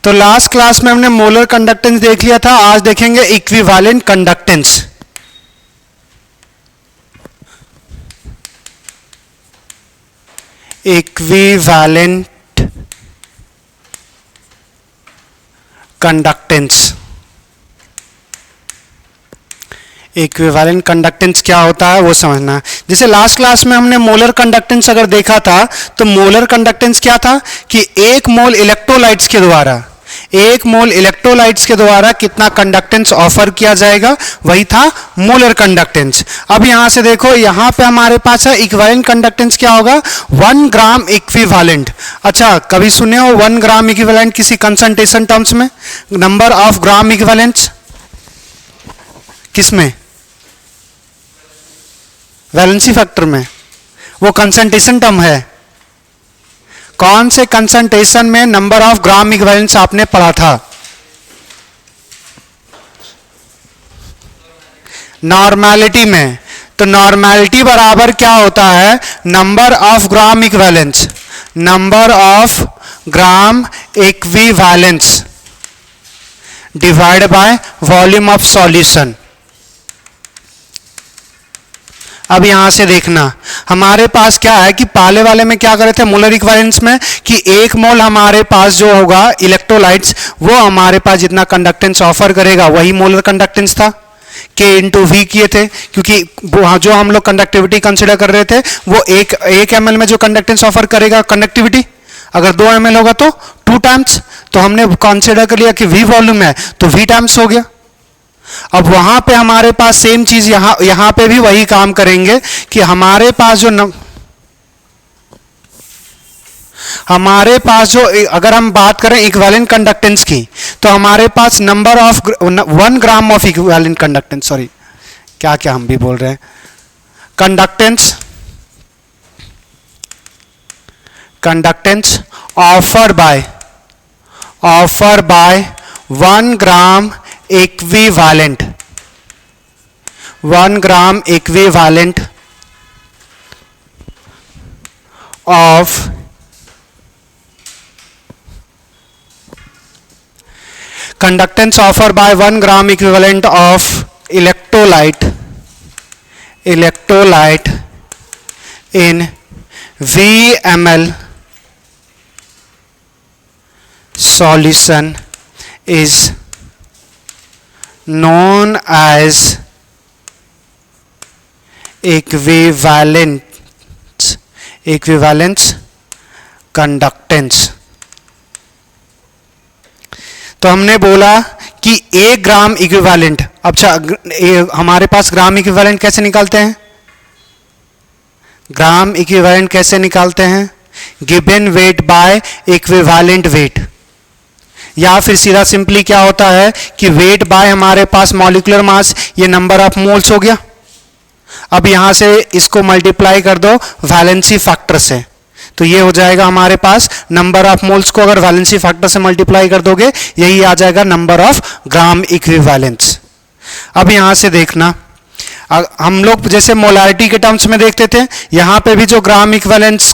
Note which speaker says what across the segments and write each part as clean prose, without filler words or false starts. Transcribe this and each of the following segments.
Speaker 1: तो last class में हमने मोलर कंडक्टेंस देख लिया था, आज देखेंगे equivalent conductance. Equivalent conductance. Equivalent conductance क्या होता है वो समझना। जैसे लास्ट क्लास में हमने मोलर कंडक्टेंस अगर देखा था, तो मोलर कंडक्टेंस क्या था कि एक मोल इलेक्ट्रोलाइट्स के द्वारा कितना कंडक्टेंस ऑफर किया जाएगा, वही था मोलर कंडक्टेंस। अब यहां से देखो, यहां पे हमारे पास है इक्विवेलेंट कंडक्टेंस क्या होगा, 1 ग्राम इक्विवेलेंट। अच्छा, कभी सुने हो 1 ग्राम इक्विवेलेंट किसी कंसंट्रेशन टर्म्स में? नंबर ऑफ ग्राम इक्विवेलेंट्स किसमें? वैलेंसी फैक्टर में। वो कंसंट्रेशन टर्म है। कौन से कंसंट्रेशन में नंबर ऑफ ग्राम इक्विवेलेंट्स आपने पढ़ा था? नॉर्मेलिटी में। तो नॉर्मेलिटी बराबर क्या होता है, number of gram equivalents, number of gram equivalents divide by volume of solution. अब यहां से देखना, हमारे पास क्या है कि पहले वाले में क्या करे थे मोलर इक्विवेलेंस में, कि एक मोल हमारे पास जो होगा इलेक्ट्रोलाइट्स, वो हमारे पास जितना कंडक्टेंस ऑफर करेगा वही मोलर कंडक्टेंस था। K इंटू वी किए थे, क्योंकि जो हम लोग कंडक्टिविटी कंसिडर कर रहे थे वो एक ml में जो कंडक्टेंस ऑफर करेगा कंडक्टिविटी, अगर 2 ml होगा तो 2 टाइम्स। तो हमने कंसिडर कर लिया कि V वॉल्यूम है तो V टाइम्स हो गया। अब वहां पे हमारे पास सेम चीज यहां पे भी वही काम करेंगे कि हमारे पास जो अगर हम बात करें इक्विवेलेंट कंडक्टेंस की, तो हमारे पास number of 1 gram of equivalent conductance, sorry क्या क्या हम भी बोल रहे हैं, conductance offer by 1 gram equivalent, 1 gram equivalent of conductance offered by 1 gram equivalent of electrolyte in VmL solution is known as equivalence conductance। तो हमने बोला कि 1 ग्राम इक्विवेलेंट, अच्छा हमारे पास ग्राम इक्विवेलेंट कैसे निकालते हैं? ग्राम इक्विवेलेंट कैसे निकालते हैं? Given weight by equivalent weight, या फिर सीधा सिंपली क्या होता है कि वेट बाय हमारे पास मॉलिक्यूलर मास, ये नंबर ऑफ मोल्स हो गया। अब यहां से इसको मल्टीप्लाई कर दो वैलेंसी फैक्टर से, तो ये हो जाएगा हमारे पास नंबर ऑफ मोल्स को अगर वैलेंसी फैक्टर से मल्टीप्लाई कर दोगे, यही आ जाएगा नंबर ऑफ ग्राम इक्विवेलेंट्स। अब यहां से देखना, हम लोग जैसे मोलारिटी के टर्म्स में देखते थे, यहां पे भी जो ग्राम इक्विवेलेंट्स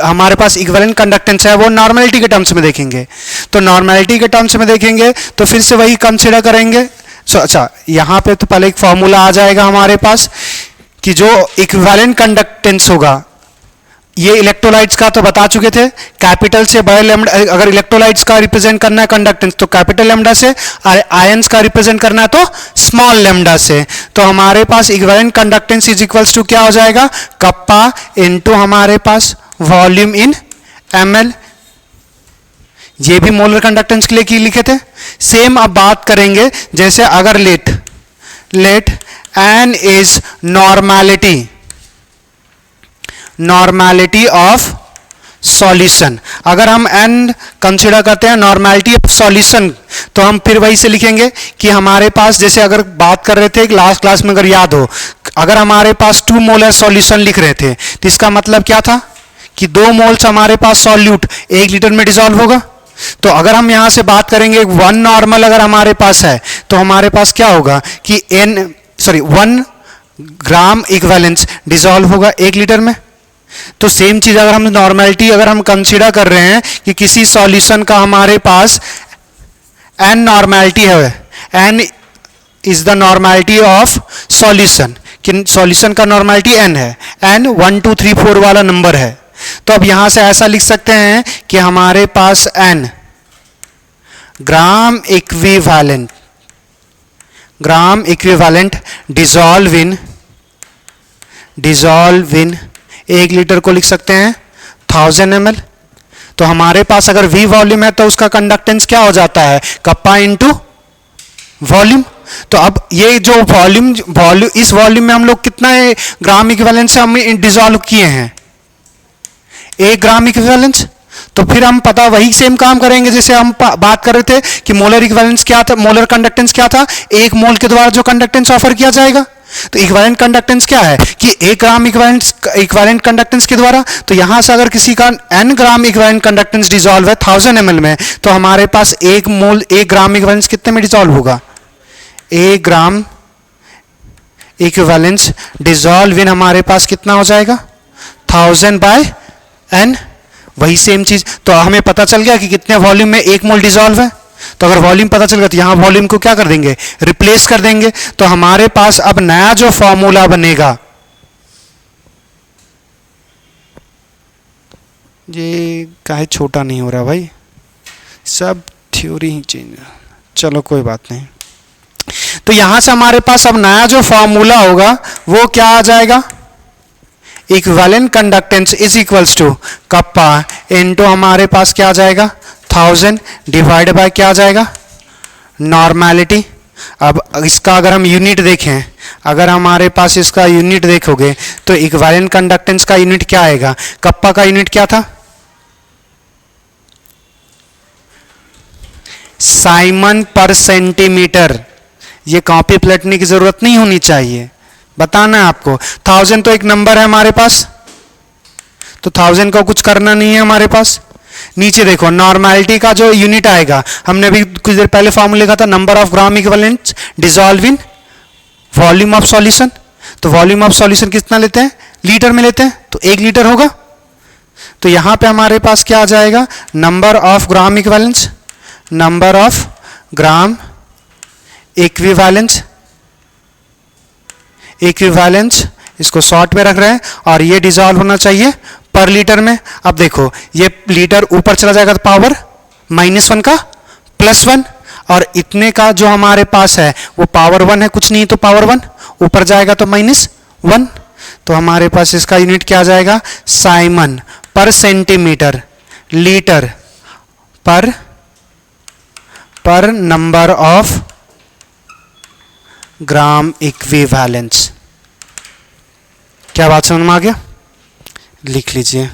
Speaker 1: हमारे पास इक्विवेलेंट कंडक्टेंस है वो नॉर्मेलिटी के टर्म्स में देखेंगे। तो नॉर्मेलिटी के टर्म्स में देखेंगे तो फिर से वही कंसिडर करेंगे। अच्छा, यहां पे तो पहले एक फॉर्मूला आ जाएगा हमारे पास कि जो इक्विवेलेंट कंडक्टेंस होगा, ये इलेक्ट्रोलाइट्स का तो बता चुके थे, कैपिटल से बड़े लैम्डा, अगर इलेक्ट्रोलाइट्स का रिप्रेजेंट करना है कंडक्टेंस तो कैपिटल लैम्डा से, और आयंस का रिप्रेजेंट करना है तो स्मॉल लैम्डा से। तो हमारे पास equivalent conductance is equals to क्या हो जाएगा, कप्पा इनटू हमारे पास वॉल्यूम इन ml। ये भी मोलर कंडक्टेंस के लिए की लिखे थे। सेम अब बात करेंगे, जैसे अगर let n is normality of solution. अगर हम n कंसिडर करते हैं नॉर्मेलिटी ऑफ सॉल्यूशन, तो हम फिर वही से लिखेंगे कि हमारे पास, जैसे अगर बात कर रहे थे लास्ट क्लास में, अगर याद हो, अगर हमारे पास 2 मोलर सॉल्यूशन लिख रहे थे तो इसका मतलब क्या था कि 2 मोल्स हमारे पास सॉल्यूट 1 लीटर में डिसॉल्व होगा। तो अगर हम यहां से बात करेंगे 1 नॉर्मल अगर हमारे पास है, तो हमारे पास क्या होगा कि 1 ग्राम इक्विवेलेंस डिसॉल्व होगा 1 लीटर में। तो सेम चीज अगर हम नॉर्मेलिटी अगर हम कंसीडर कर रहे हैं कि किसी सॉल्यूशन का हमारे पास n नॉर्मेलिटी है, n is the normality of solution, कि सॉल्यूशन का नॉर्मेलिटी n है, n 1 2 3 4 वाला नंबर है। तो अब यहां से ऐसा लिख सकते हैं कि हमारे पास n gram equivalent dissolve in 1 litre को लिख सकते हैं 1000 ml। तो हमारे पास अगर V वॉल्यूम है तो उसका कंडक्टेंस क्या हो जाता है, कप्पा इंटू वॉल्यूम। तो अब ये जो वॉल्यूम इस वॉल्यूम में हम लोग कितना ग्राम इक्विवेलेंट से हम डिसॉल्व किए हैं, 1 ग्राम इक्विवेलेंस। तो फिर हम पता वही सेम काम करेंगे जैसे हम बात कर रहे थे कि मोलर इक्विवेलेंस क्या था, मोलर कंडक्टेंस क्या था, 1 मोल के द्वारा जो कंडक्टेंस ऑफर किया जाएगा। तो इक्विवेलेंट कंडक्टेंस क्या है कि 1 ग्राम इक्विवेलेंट कंडक्टेंस के द्वारा। तो यहां से अगर किसी का n gram equivalent conductance dissolve है 1000 ml में, तो हमारे पास 1 ग्राम इक्विवेलेंस कितने में डिसॉल्व होगा, 1 ग्राम इक्विवेलेंस डिसॉल्व इन हमारे पास कितना हो जाएगा 1000/n। वही सेम चीज। तो हमें पता चल गया कि कितने वॉल्यूम में 1 मोल डिसॉल्व है। तो अगर वॉल्यूम पता चल गया तो यहां वॉल्यूम को क्या कर देंगे, रिप्लेस कर देंगे। तो हमारे पास अब नया जो फॉर्मूला बनेगा, ये काहे छोटा नहीं हो रहा भाई, सब थ्योरी ही चेंज। चलो कोई बात नहीं। तो यहां से हमारे पास अब नया जो फॉर्मूला होगा वो क्या आ जाएगा, equivalent conductance is equals to kappa into हमारे पास क्या आ जाएगा 1000 डिवाइड बाय क्या आ जाएगा नॉर्मेलिटी। अब इसका अगर हम यूनिट देखें, अगर हमारे पास इसका यूनिट देखोगे तो इक्विवेलेंट कंडक्टेंस का यूनिट क्या आएगा, कप्पा का यूनिट क्या था, साइमन पर सेंटीमीटर। ये कॉपी पलटने की जरूरत नहीं होनी चाहिए, बताना है आपको। 1000 तो एक नंबर है हमारे पास, तो 1000 को कुछ करना नहीं है हमारे पास। नीचे देखो नॉर्मेलिटी का जो यूनिट आएगा, हमने अभी कुछ देर पहले फॉर्मूला लिखा था, number of gram equivalent dissolve in volume of solution. तो वॉल्यूम ऑफ सॉल्यूशन कितना लेते हैं, लीटर में लेते हैं, तो 1 लीटर होगा। तो यहां पे हमारे पास क्या आ जाएगा, number of gram equivalent, number of gram equivalence, इसको शॉर्ट में रख रहे हैं, और ये डिसॉल्व होना चाहिए पर लीटर में। अब देखो ये लीटर ऊपर चला जाएगा तो पावर -1 का +1, और इतने का जो हमारे पास है वो पावर 1 है, कुछ नहीं तो पावर 1 ऊपर जाएगा तो -1। तो हमारे पास इसका यूनिट क्या आ जाएगा, साइमन पर सेंटीमीटर लीटर पर नंबर ऑफ ग्राम इक्विवेलेंस। क्या बात समझ में आ गया, लिख लीजिए।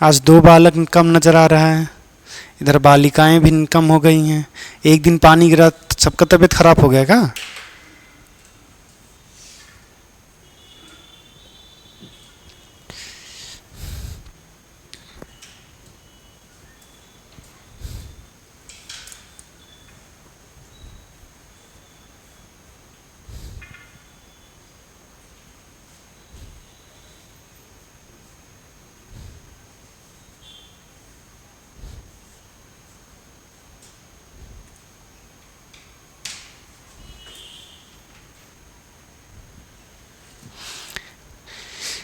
Speaker 1: आज 2 बालक कम नजर आ रहा है, इधर बालिकाएं भी कम हो गई हैं। एक दिन पानी गिरा सबका तबीयत खराब हो गया क्या?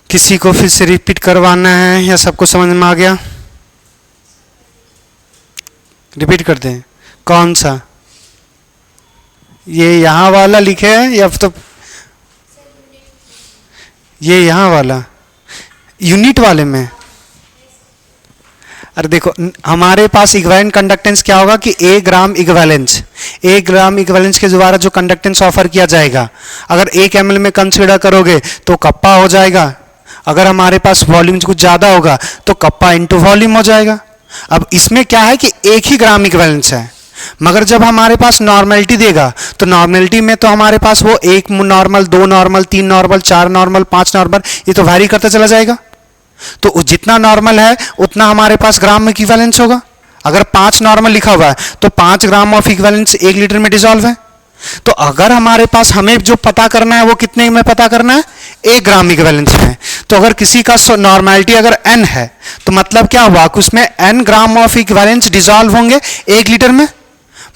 Speaker 1: किसी को फिर से रिपीट करवाना है या सबको समझ में आ गया? रिपीट कर दें। कौन सा, ये यहाँ वाला लिखे है या तो ये यहाँ वाला यूनिट वाले में? अरे देखो हमारे पास इक्विवेलेंट कंडक्टेंस क्या होगा कि 1 ग्राम इक्विवेलेंस, 1 ग्राम इक्विवेलेंस के द्वारा जो कंडक्टेंस ऑफर किया जाएगा, अगर 1 ml में कंसीडर करोगे तो कप्पा हो जाएगा, अगर हमारे पास वॉल्यूम कुछ ज़्यादा होगा तो कप्पा इंटू वॉल्यूम हो जाएगा। अब इसमें क्या है कि एक ही ग्राम इक्विवेलेंस है, मगर जब हमारे पास नॉर्मेलिटी देगा तो नॉर्मेलिटी में तो हमारे पास वो एक नॉर्मल, दो नॉर्मल, तीन नॉर्मल, चार नॉर्मल, पांच नॉर्मल, ये तो वैरी करता चला जाएगा। तो जितना नॉर्मल है उतना हमारे पास ग्राम में इक्विवेलेंस होगा। अगर 5 नॉर्मल लिखा हुआ है तो 5 ग्राम ऑफ इक्विवेलेंस 1 लीटर में डिसॉल्व है। तो अगर हमारे पास हमें जो पता करना है वो कितने में पता करना है, 1 ग्राम इक्विवेलेंस में। तो अगर किसी का नॉर्मेलिटी अगर n है तो मतलब क्या हुआ कि उसमें n gram of equivalence dissolve होंगे 1 लीटर में।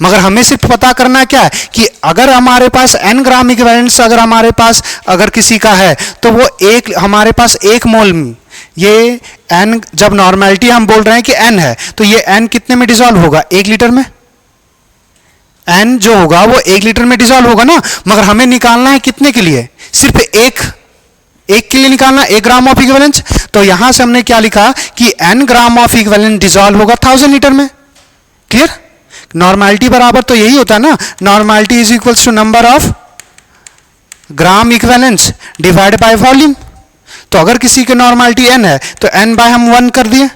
Speaker 1: मगर हमें सिर्फ पता करना क्या है कि अगर हमारे पास n ग्राम इक्विवेलेंस अगर हमारे पास अगर किसी का है तो वो एक हमारे पास 1 मोल में, ये n जब नॉर्मेलिटी हम बोल रहे हैं कि n है तो ये n कितने में डिसॉल्व होगा, 1 लीटर में। n जो होगा वो 1 लीटर में डिसॉल्व होगा ना, मगर हमें निकालना है कितने के लिए, सिर्फ एक के लिए निकालना, 1 ग्राम ऑफ इक्विवेलेंस। तो यहां से हमने क्या लिखा कि n gram of equivalence dissolve होगा 1000 लीटर में। क्लियर? नॉर्मेलिटी बराबर तो यही होता है ना, normality is equals to number of gram equivalence divide by volume. तो अगर किसी के नॉर्मेलिटी n है तो n बाय हम 1 कर दिए,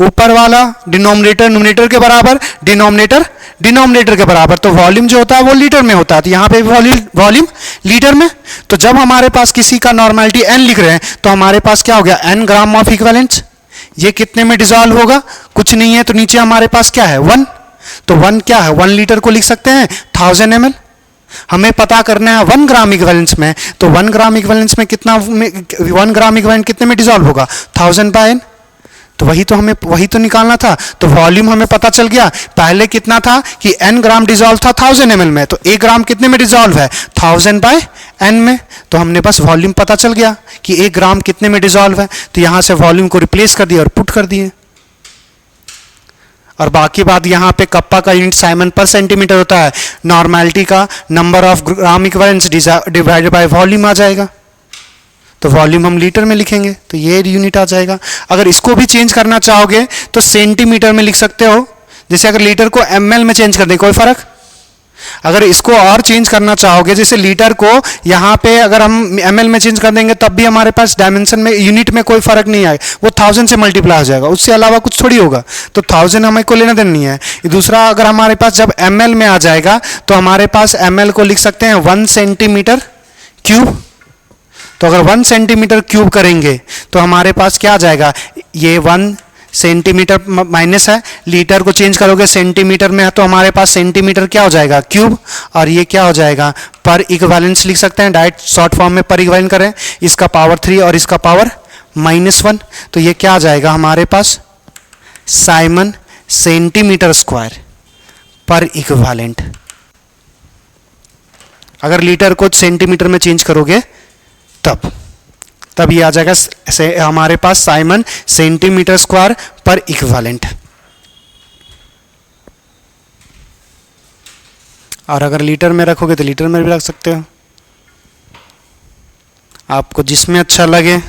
Speaker 1: ऊपर वाला डिनोमिनेटर न्यूमरेटर के बराबर, डिनोमिनेटर डिनोमिनेटर के बराबर। तो वॉल्यूम जो होता है वो लीटर में होता है, तो यहां पे वॉल्यूम लीटर में। तो जब हमारे पास किसी का नॉर्मेलिटी n लिख रहे हैं तो हमारे पास क्या हो गया, n ग्राम ऑफ इक्विवेलेंस। ये कितने में डिसॉल्व होगा, कुछ नहीं है, तो नीचे हमारे पास क्या है, 1। तो 1 क्या है, 1 लीटर को लिख सकते हैं 1000 ml। हमें पता करना है 1 ग्राम इक्विवेलेंस में, तो 1 ग्राम इक्विवेलेंस में कितना 1 ग्राम इक्विवेलेंस कितने में डिसॉल्व होगा, 1000 बाय n। तो वही तो निकालना था। तो वॉल्यूम हमें पता चल गया, पहले कितना था कि n ग्राम डिसॉल्व था 1000 ml में, तो 1 ग्राम कितने में डिसॉल्व है, 1000 बाय n में। तो हमने बस वॉल्यूम पता चल गया कि 1 ग्राम कितने में डिसॉल्व है, तो यहां से वॉल्यूम को रिप्लेस कर दिया और पुट कर दिए। और बाकी बात यहाँ पे कप्पा का यूनिट साइमन पर सेंटीमीटर होता है, नॉर्मेलिटी का number of gram equivalence divided by volume आ जाएगा। तो वॉल्यूम हम लीटर में लिखेंगे तो ये यूनिट आ जाएगा। अगर इसको भी चेंज करना चाहोगे तो सेंटीमीटर में लिख सकते हो, जैसे अगर लीटर को ml में चेंज कर दें कोई फर्क। अगर इसको और चेंज करना चाहोगे, जैसे लीटर को यहाँ पे अगर हम ml में चेंज कर देंगे तब भी हमारे पास डायमेंशन में यूनिट में कोई फर्क नहीं आएगा, वो 1000 से मल्टीप्लाई हो जाएगा, उससे अलावा कुछ थोड़ी होगा। तो 1000 हमें को लेना देना नहीं है। दूसरा, अगर हमारे पास जब ml में आ जाएगा तो हमारे पास ml को लिख सकते हैं 1 सेंटीमीटर क्यूब। तो अगर 1 सेंटीमीटर क्यूब करेंगे तो हमारे पास क्या आ जाएगा, ये 1 सेंटीमीटर माइनस है, लीटर को चेंज करोगे सेंटीमीटर में है तो हमारे पास सेंटीमीटर क्या हो जाएगा, क्यूब। और ये क्या हो जाएगा, पर इक्विवेलेंस लिख सकते हैं, डायरेक्ट शॉर्ट फॉर्म में पर इक्विवेलेंस करें, इसका पावर 3 और इसका पावर -1। तो ये क्या आ जाएगा हमारे पास, साइमन सेंटीमीटर स्क्वायर पर इक्विवेलेंट। अगर लीटर को सेंटीमीटर में चेंज करोगे तब ये आ जाएगा हमारे पास साइमन सेंटीमीटर स्क्वायर पर इक्विवेलेंट। और अगर लीटर में रखोगे तो लीटर में भी रख सकते हो, आपको जिसमें अच्छा लगे।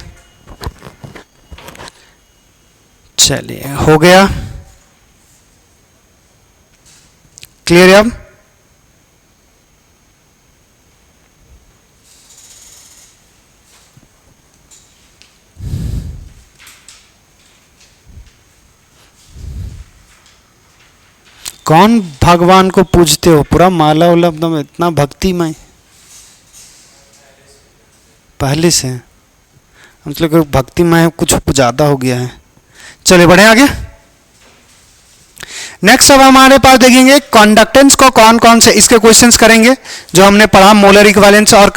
Speaker 1: चलिए, हो गया क्लियर है अब। कौन भगवान को पूजते हो, पूरा माला वाला एकदम इतना भक्तिमय पहले से, मतलब भक्तिमय कुछ ज़्यादा हो गया है। चलिए बढ़े आगे। नेक्स्ट अब हमारे पास देखेंगे कंडक्टेंस को कौन कौन से इसके क्वेश्चंस करेंगे जो हमने पढ़ा, मोलर इक्विवेलेंस और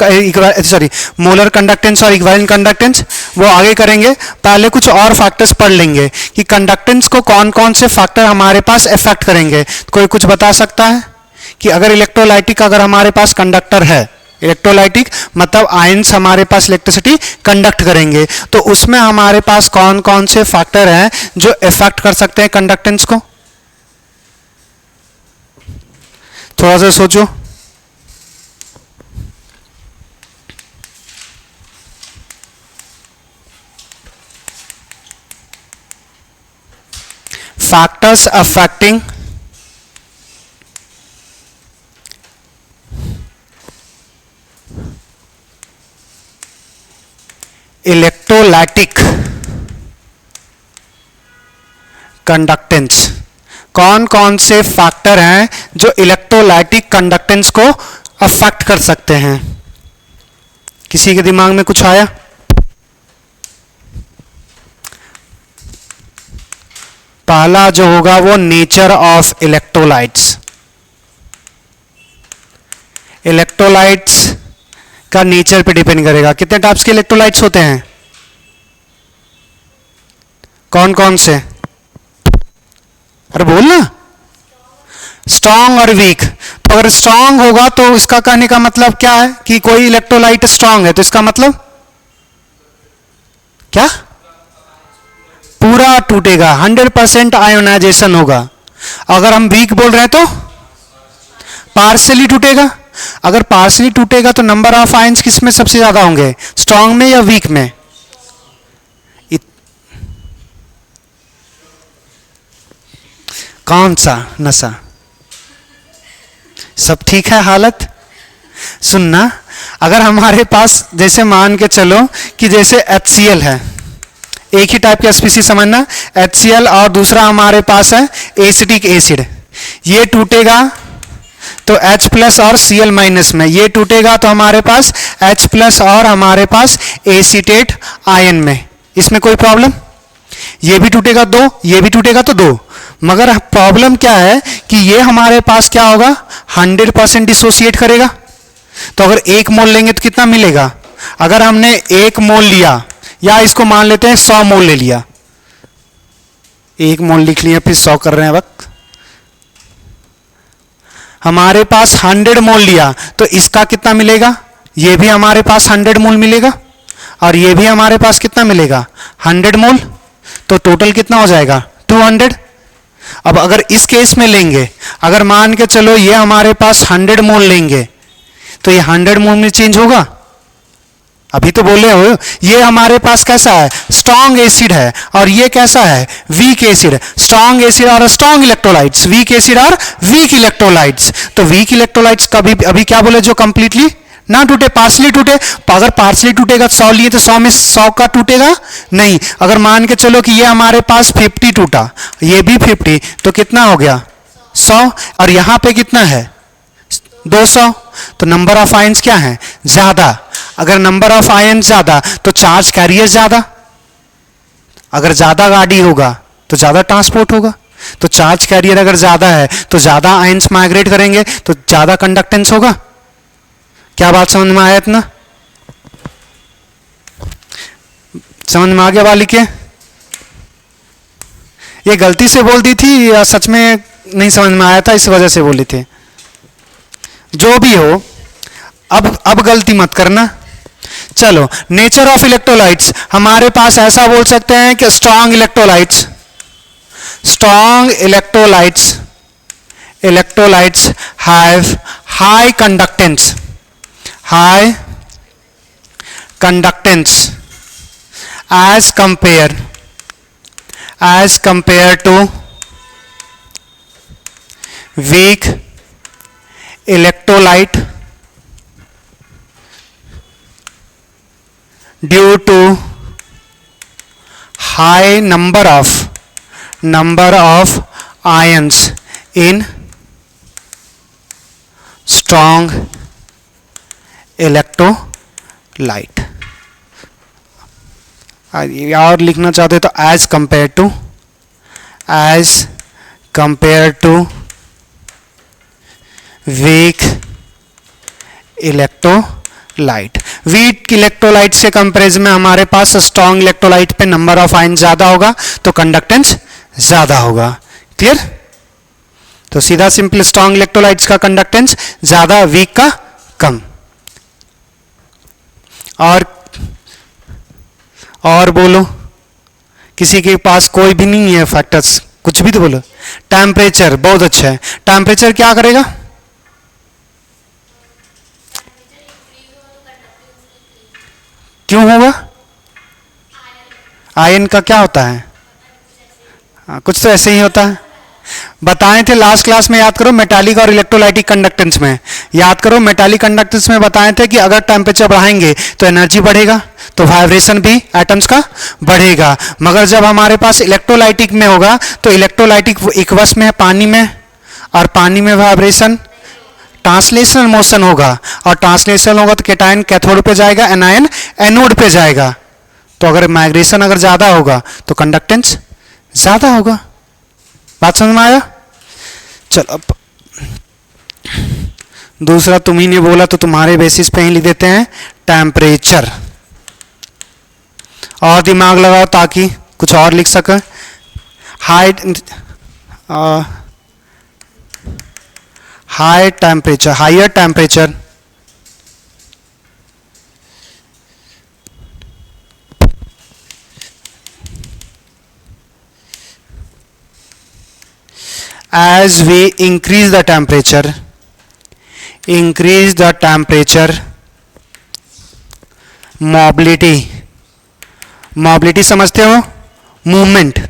Speaker 1: मोलर कंडक्टेंस और इक्विवेलेंट कंडक्टेंस, वो आगे करेंगे। पहले कुछ और फैक्टर्स पढ़ लेंगे कि कंडक्टेंस को कौन कौन से फैक्टर हमारे पास इफेक्ट करेंगे। कोई कुछ बता सकता है कि अगर इलेक्ट्रोलाइटिक अगर हमारे पास कंडक्टर है, इलेक्ट्रोलाइटिक मतलब आयंस हमारे पास इलेक्ट्रिसिटी कंडक्ट करेंगे, तो उसमें हमारे पास कौन कौन से फैक्टर हैं जो इफेक्ट कर सकते हैं कंडक्टेंस को। थोड़ा सा सोचो। Factors affecting electric electrolytic conductance, कौन कौन से फैक्टर हैं जो इलेक्ट्रोलाइटिक कंडक्टेंस को अफेक्ट कर सकते हैं? किसी के दिमाग में कुछ आया? पहला जो होगा वो नेचर ऑफ इलेक्ट्रोलाइट्स। इलेक्ट्रोलाइट्स का नेचर पे डिपेंड करेगा। कितने टाइप्स के इलेक्ट्रोलाइट्स होते हैं? कौन कौन से? अरे बोलना। स्ट्रांग और वीक। तो अगर स्ट्रांग होगा तो इसका कहने का मतलब क्या है कि कोई इलेक्ट्रोलाइट स्ट्रांग है, तो इसका मतलब क्या? पूरा टूटेगा, 100% आयोनाइजेशन होगा। अगर हम वीक बोल रहे हैं तो पार्शियली टूटेगा। अगर पार्शियली टूटेगा तो नंबर ऑफ आयंस किस में सबसे ज्यादा होंगे, स्ट्रांग में या वीक में? कौन सा नशा? सब ठीक है हालत? सुनना, अगर हमारे पास जैसे मान के चलो कि जैसे HCl है, एक ही टाइप का स्पीसीज समझना, HCl, और दूसरा हमारे पास है एसिटिक एसिड। ये टूटेगा तो H प्लस और Cl माइनस में, ये टूटेगा तो हमारे पास H प्लस और हमारे पास एसीटेट आयन में। इसमें कोई प्रॉब्लम? ये भी टूटेगा दो, ये भी टूटेगा तो दो। मगर प्रॉब्लम क्या है कि ये हमारे पास क्या होगा, 100% डिसोसिएट करेगा। तो अगर 1 मोल लेंगे तो कितना मिलेगा? अगर हमने 1 मोल लिया, या इसको मान लेते हैं 100 मोल ले लिया, 1 मोल लिख लिया फिर 100 कर रहे हैं वक्त, हमारे पास 100 मोल लिया तो इसका कितना मिलेगा? ये भी हमारे पास 100 मोल मिलेगा, और ये भी हमारे पास कितना मिलेगा? 100 मोल। तो टोटल कितना हो जाएगा? 200। अब अगर इस केस में लेंगे, अगर मान के चलो ये हमारे पास 100 मोल लेंगे, तो ये 100 मोल में चेंज होगा? अभी तो बोले हो ये हमारे पास कैसा है, स्ट्रॉन्ग एसिड है, और ये कैसा है, वीक एसिड। स्ट्रॉन्ग एसिड और स्ट्रॉन्ग इलेक्ट्रोलाइट्स, वीक एसिड और वीक इलेक्ट्रोलाइट्स। तो वीक इलेक्ट्रोलाइट्स कभी अभी क्या बोले, जो कंप्लीटली ना टूटे, पार्सली टूटे। अगर पार्सली टूटेगा तो 100 लिए तो 100 में 100 का टूटेगा नहीं। अगर मान के चलो कि ये हमारे पास 50 टूटा, ये भी 50, तो कितना हो गया? 100। और यहां पे कितना है? 200। तो नंबर ऑफ आयंस क्या है? ज्यादा। अगर नंबर ऑफ आयंस ज्यादा तो चार्ज कैरियर ज्यादा। अगर ज्यादा गाड़ी होगा तो ज्यादा ट्रांसपोर्ट होगा। तो चार्ज कैरियर अगर ज्यादा है तो ज्यादा आयंस माइग्रेट करेंगे, तो ज्यादा कंडक्टेंस होगा। क्या बात समझ में आया? इतना समझ में आ गया वाली के? ये गलती से बोल दी थी या सच में नहीं समझ में आया था इस वजह से बोली थी? जो भी हो, अब गलती मत करना। चलो, नेचर ऑफ इलेक्ट्रोलाइट्स हमारे पास ऐसा बोल सकते हैं कि strong electrolytes, electrolytes have high conductance, as compared to weak electrolyte due to high number of ions in strong electrolyte। और लिखना चाहते तो as compare to weak electrolyte. Weak electrolyte से कंपेरिजन में हमारे पास स्ट्रॉन्ग इलेक्ट्रोलाइट पे नंबर ऑफ आयन ज्यादा होगा तो कंडक्टेंस ज्यादा होगा। क्लियर? तो सीधा सिंपल स्ट्रॉन्ग इलेक्ट्रोलाइट्स का कंडक्टेंस ज्यादा, वीक का कम। और बोलो, किसी के पास कोई भी नहीं है फैक्टर्स, कुछ भी तो बोलो। टेम्परेचर बहुत अच्छा है। टेम्परेचर क्या करेगा? क्यों होगा? आयन का क्या होता है? कुछ तो ऐसे ही होता है। बताए थे लास्ट क्लास में, याद करो, मेटालिक और इलेक्ट्रोलाइटिक कंडक्टेंस में। याद करो मेटालिक कंडक्टेंस में बताए थे कि अगर टेम्परेचर बढ़ाएंगे तो एनर्जी बढ़ेगा, तो वाइब्रेशन भी एटम्स का बढ़ेगा। मगर जब हमारे पास इलेक्ट्रोलाइटिक में होगा तो इलेक्ट्रोलाइटिक इक्वस में है पानी में, और पानी में वाइब्रेशन ट्रांसलेशनल मोशन होगा, और ट्रांसलेशनल होगा तो कैटायन कैथोड पे जाएगा, एनायन एनोड पे जाएगा। तो अगर माइग्रेशन अगर ज्यादा होगा तो कंडक्टेंस ज्यादा होगा। बात समझ में आया? चलो अब दूसरा तुम ही ने बोला तो तुम्हारे बेसिस पे ही लिख देते हैं टेम्परेचर। और दिमाग लगाओ ताकि कुछ और लिख सके। High temperature, higher temperature as we increase the temperature, mobility समझते हो, movement,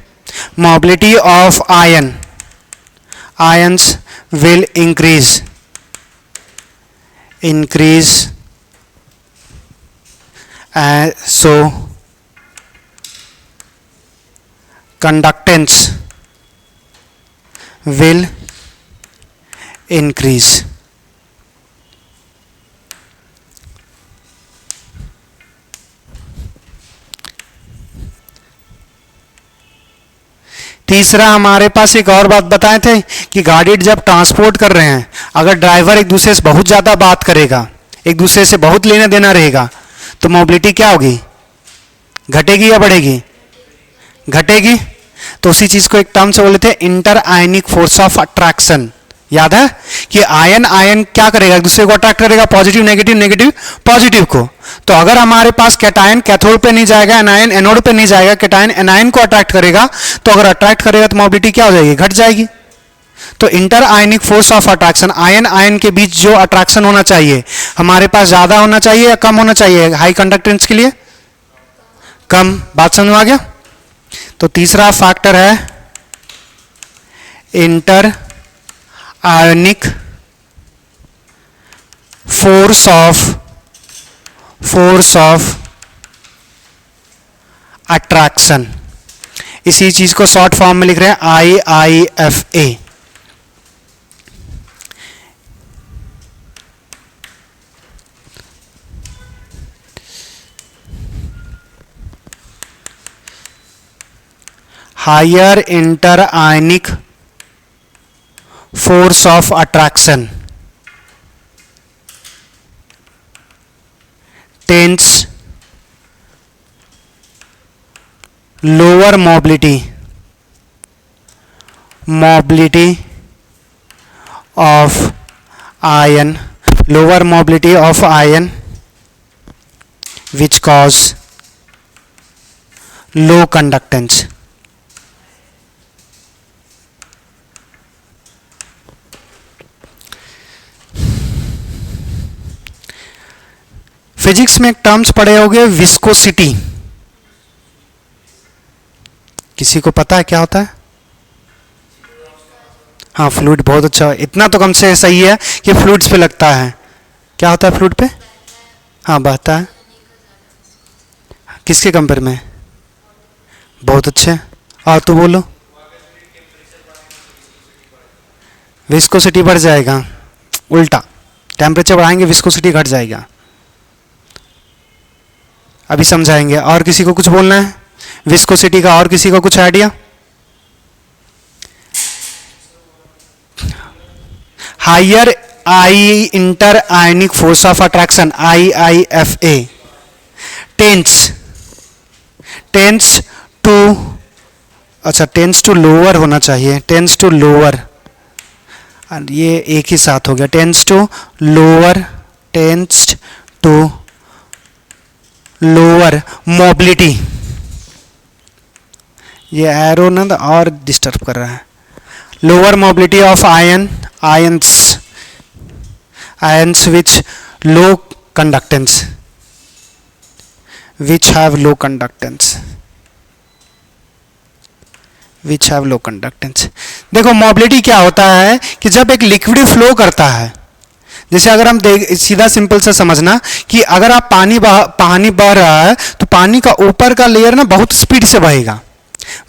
Speaker 1: mobility of ions will increase so conductance will increase। तीसरा हमारे पास एक और बात बताए थे कि गाड़ी जब ट्रांसपोर्ट कर रहे हैं, अगर ड्राइवर एक दूसरे से बहुत ज़्यादा बात करेगा, एक दूसरे से बहुत लेना देना रहेगा, तो मोबिलिटी क्या होगी? घटेगी या बढ़ेगी? घटेगी। तो उसी चीज़ को एक टर्म से बोले थे inter ionic force of attraction. याद है कि आयन क्या करेगा? एक दूसरे को अट्रैक्ट करेगा, पॉजिटिव नेगेटिव, नेगेटिव पॉजिटिव को। तो अगर हमारे पास कैटायन कैथोड पे नहीं जाएगा, एनायन एनोड पे नहीं जाएगा, कैटायन एनायन को अट्रैक्ट करेगा, तो अगर अट्रैक्ट करेगा तो मोबिलिटी क्या हो जाएगी? घट जाएगी। तो inter ionic force of attraction, ion के बीच जो अट्रैक्शन होना चाहिए हमारे पास ज्यादा होना चाहिए या कम होना चाहिए? हाई कंडक्टेंस के लिए कम। बात समझ में आ गया? तो तीसरा फैक्टर है inter ionic force of attraction. इसी चीज को शॉर्ट फॉर्म में लिख रहे हैं IIFA। Higher inter ionic force of attraction tends lower mobility of ion, which cause low conductance। Physics में एक टर्म्स पढ़े होंगे विस्कोसिटी। किसी को पता है क्या होता है? हाँ, फ्लूइड, बहुत अच्छा। इतना तो कम से सही है कि फ्लूइड्स पे लगता है। क्या होता है फ्लूइड पे? हाँ, बहता है। किसके कंपेयर में? बहुत अच्छे। और तू बोलो। विस्कोसिटी बढ़ जाएगा। उल्टा, टेम्परेचर बढ़ाएंगे विस्कोसिटी घट जाएगा। अभी समझाएंगे। और किसी को कुछ बोलना है विस्कोसिटी का? और किसी को कुछ idea? Higher inter ionic force of attraction IIFA tends to lower होना चाहिए, टेंस टू लोअर। ये एक ही साथ हो गया, टेंस टू लोअर मोबिलिटी। ये एरो ना और डिस्टर्ब कर रहा है। Lower mobility of ions which low conductance, which have low conductance. देखो मोबिलिटी क्या होता है कि जब एक लिक्विड फ्लो करता है, जैसे अगर हम सीधा सिंपल सा समझना कि अगर आप पानी बह रहा है तो पानी का ऊपर का लेयर ना बहुत स्पीड से बहेगा,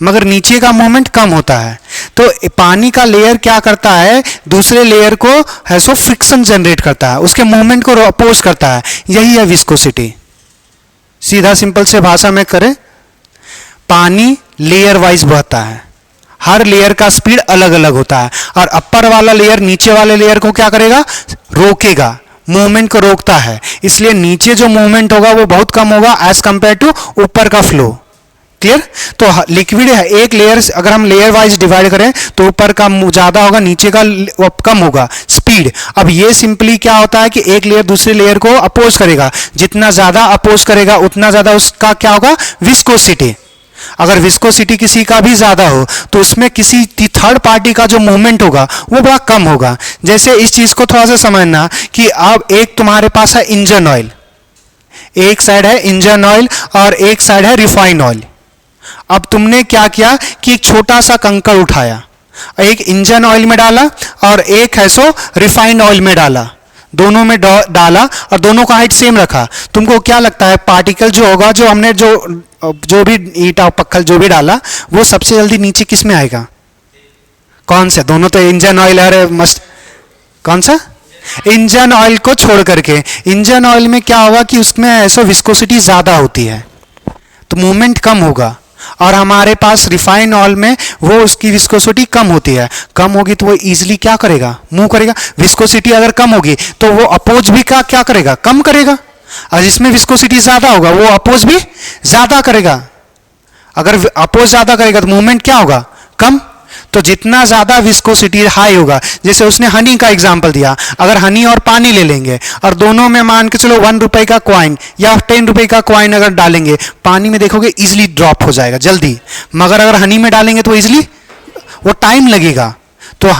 Speaker 1: मगर नीचे का मूवमेंट कम होता है। तो पानी का लेयर क्या करता है, दूसरे लेयर को है सो फ्रिक्शन जनरेट करता है, उसके मूवमेंट को अपोज करता है। यही है विस्कोसिटी। सीधा सिंपल से भाषा में करें, पानी लेयर वाइज बहता है, हर लेयर का स्पीड अलग अलग होता है, और अपर वाला लेयर नीचे वाले लेयर को क्या करेगा, रोकेगा, मूवमेंट को रोकता है। इसलिए नीचे जो मूवमेंट होगा वो बहुत कम होगा एज कंपेयर टू ऊपर का फ्लो। क्लियर? तो लिक्विड है, एक लेयर अगर हम लेयर वाइज डिवाइड करें तो ऊपर का ज्यादा होगा, नीचे का कम होगा स्पीड। अब ये सिंपली क्या होता है कि एक लेयर दूसरे लेयर को अपोज करेगा, जितना ज्यादा अपोज करेगा उतना ज्यादा उसका क्या होगा, विस्कोसिटी। अगर विस्कोसिटी किसी का भी ज्यादा हो तो उसमें किसी थर्ड पार्टी का जो मूवमेंट होगा वो बड़ा कम होगा। जैसे इस चीज को थोड़ा सा समझना कि अब एक तुम्हारे पास है इंजन ऑयल, एक साइड है इंजन ऑयल और एक साइड है रिफाइन ऑयल। अब तुमने क्या किया कि एक छोटा सा कंकड़ उठाया, एक इंजन ऑयल में डाला और एक है सो रिफाइंड ऑयल में डाला, दोनों में डाला और दोनों का हाइट सेम रखा। तुमको क्या लगता है पार्टिकल जो होगा, जो हमने जो भी ईटा पक्खल जो भी डाला, वो सबसे जल्दी नीचे किस में आएगा? कौन से? दोनों तो इंजन ऑयल है मस्त। कौन सा? इंजन ऑयल को छोड़ करके। इंजन ऑयल में क्या होगा कि उसमें ऐसा विस्कोसिटी ज्यादा होती है तो मूवमेंट कम होगा, और हमारे पास रिफाइंड ऑयल में वो उसकी विस्कोसिटी कम होती है। कम होगी तो वो इजीली क्या करेगा, मूव करेगा। विस्कोसिटी अगर कम होगी तो वो अपोज भी क्या करेगा, कम करेगा, और जिसमें विस्कोसिटी ज्यादा होगा वो अपोज भी ज्यादा करेगा। अगर अपोज ज्यादा करेगा तो मूवमेंट क्या होगा, कम। तो जितना ज्यादा विस्कोसिटी हाई होगा, जैसे उसने हनी का एग्जांपल दिया, अगर हनी और पानी ले लेंगे और दोनों में मान के चलो 1 रुपए का कॉइन या 10 रुपए का कॉइन अगर डालेंगे, पानी में देखोगे इजिली ड्रॉप हो जाएगा जल्दी, मगर अगर हनी में डालेंगे तो इजिली वो टाइम लगेगा। तो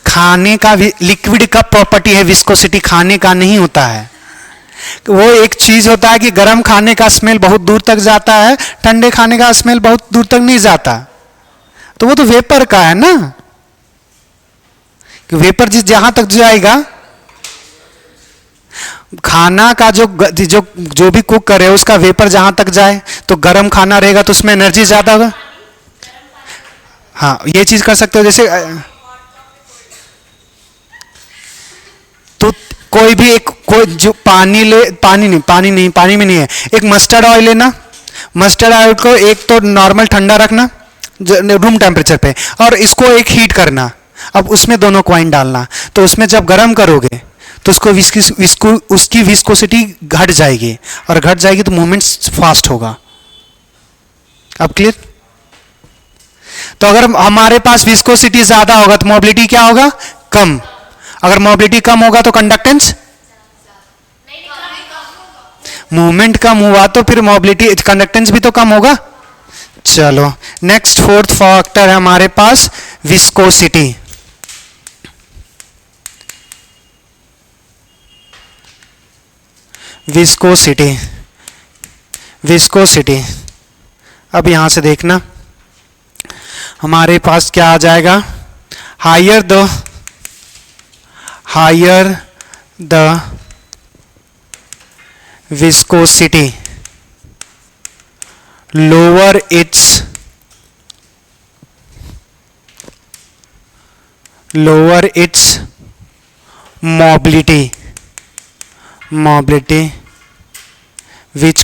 Speaker 1: खाने का लिक्विड का प्रॉपर्टी है विस्कोसिटी, खाने का नहीं होता है। वो एक चीज होता है कि गर्म खाने का स्मेल बहुत दूर तक जाता है, ठंडे खाने का स्मेल बहुत दूर तक नहीं जाता। तो वो तो वेपर का है ना, कि वेपर जहां तक जाएगा, खाना का जो भी कुक करे उसका वेपर जहां तक जाए, तो गर्म खाना रहेगा तो उसमें एनर्जी ज्यादा होगा। हाँ, ये चीज कर सकते हो। जैसे तो कोई भी एक जो पानी में नहीं है, एक मस्टर्ड ऑयल लेना, मस्टर्ड ऑयल को एक तो नॉर्मल ठंडा रखना रूम टेम्परेचर पे, और इसको एक हीट करना। अब उसमें दोनों कॉइन डालना, तो उसमें जब गर्म करोगे तो उसकी विस्कोसिटी घट जाएगी, और घट जाएगी तो मूवमेंट फास्ट होगा। अब क्लियर? तो अगर हमारे पास विस्कोसिटी ज्यादा होगा तो मोबिलिटी क्या होगा, कम। अगर मोबिलिटी कम होगा तो कंडक्टेंस, मूवमेंट कम हुआ तो फिर मोबिलिटी कंडक्टेंस भी तो कम होगा। चलो नेक्स्ट फोर्थ फैक्टर है हमारे पास विस्कोसिटी। विस्कोसिटी अब यहां से देखना हमारे पास क्या आ जाएगा, higher the viscosity, lower its mobility which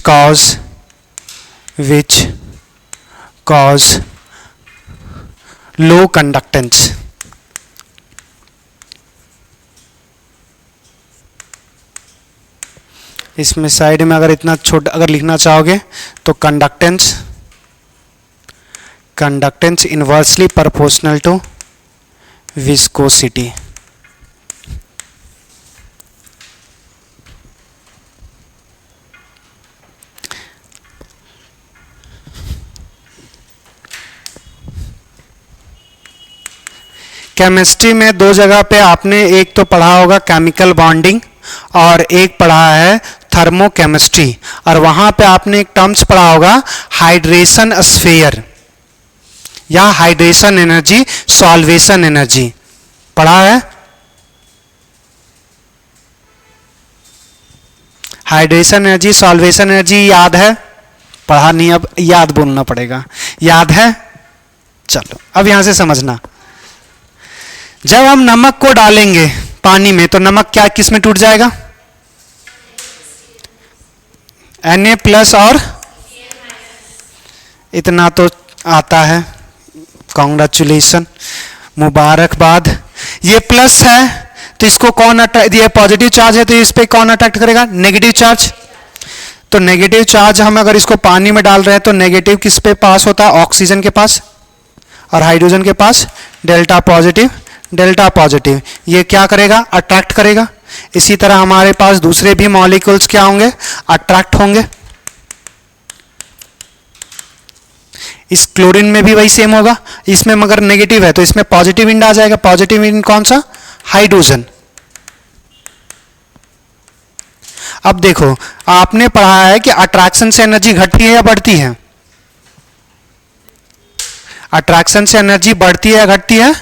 Speaker 1: cause low conductance. इसमें साइड में अगर इतना छोटा अगर लिखना चाहोगे तो conductance inversely proportional to viscosity. Chemistry में दो जगह पे आपने एक तो पढ़ा होगा केमिकल बॉन्डिंग और एक पढ़ा है थर्मोकेमिस्ट्री, और वहां पे आपने एक टर्म्स पढ़ा होगा हाइड्रेशन स्फीयर या हाइड्रेशन एनर्जी, सॉल्वेशन एनर्जी पढ़ा है। हाइड्रेशन एनर्जी, सॉल्वेशन एनर्जी याद है? पढ़ा नहीं, अब याद बोलना पड़ेगा। याद है? चलो अब यहां से समझना, जब हम नमक को डालेंगे पानी में तो नमक क्या किस में टूट जाएगा? Na+ और इतना तो आता है, कॉन्ग्रेचुलेशन, मुबारकबाद। ये प्लस है तो इसको कौन अट्रैक्ट, ये पॉजिटिव चार्ज है तो इस पे कौन अट्रैक्ट करेगा? Negative charge. तो नेगेटिव चार्ज हम अगर इसको पानी में डाल रहे हैं तो नेगेटिव किस पे पास होता है? ऑक्सीजन के पास, और हाइड्रोजन के पास डेल्टा पॉजिटिव, डेल्टा पॉजिटिव। ये क्या करेगा? अट्रैक्ट करेगा। इसी तरह हमारे पास दूसरे भी मॉलिक्यूल्स क्या होंगे? अट्रैक्ट होंगे। इस क्लोरीन में भी वही सेम होगा, इसमें मगर नेगेटिव है तो इसमें पॉजिटिव इंड आ जाएगा। पॉजिटिव इंड कौन सा? हाइड्रोजन। अब देखो, आपने पढ़ा है कि अट्रैक्शन से एनर्जी घटती है या बढ़ती है? अट्रैक्शन से एनर्जी बढ़ती है या घटती है?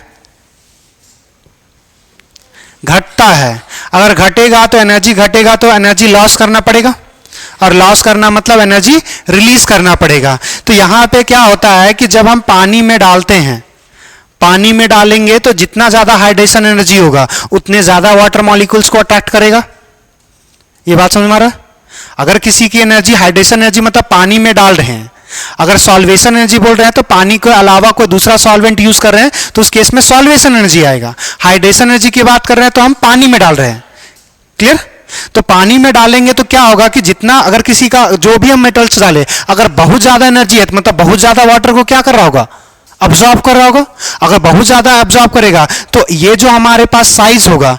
Speaker 1: घटता है। अगर घटेगा तो एनर्जी घटेगा तो एनर्जी लॉस करना पड़ेगा, और लॉस करना मतलब एनर्जी रिलीज करना पड़ेगा। तो यहां पे क्या होता है कि जब हम पानी में डालते हैं, पानी में डालेंगे तो जितना ज्यादा हाइड्रेशन एनर्जी होगा उतने ज्यादा वाटर मॉलिक्यूल्स को अट्रैक्ट करेगा। ये बात समझ में आ रहा है? अगर किसी की एनर्जी, हाइड्रेशन एनर्जी मतलब पानी में डाल रहे हैं, अगर सॉल्वेशन एनर्जी बोल रहे हैं तो पानी के अलावा कोई दूसरा सॉल्वेंट यूज कर रहे हैं तो उस केस में सॉल्वेशन एनर्जी आएगा। हाइड्रेशन एनर्जी की बात कर रहे हैं तो हम पानी में डाल रहे हैं। क्लियर? तो पानी में डालेंगे तो क्या होगा कि जितना, अगर किसी का जो भी हम मेटल्स डाले, अगर बहुत ज्यादा एनर्जी है तो मतलब बहुत ज्यादा वाटर को क्या कर रहा होगा? अब्सॉर्ब कर रहा होगा। अगर बहुत ज्यादा अब्सॉर्ब करेगा तो ये जो हमारे पास साइज होगा,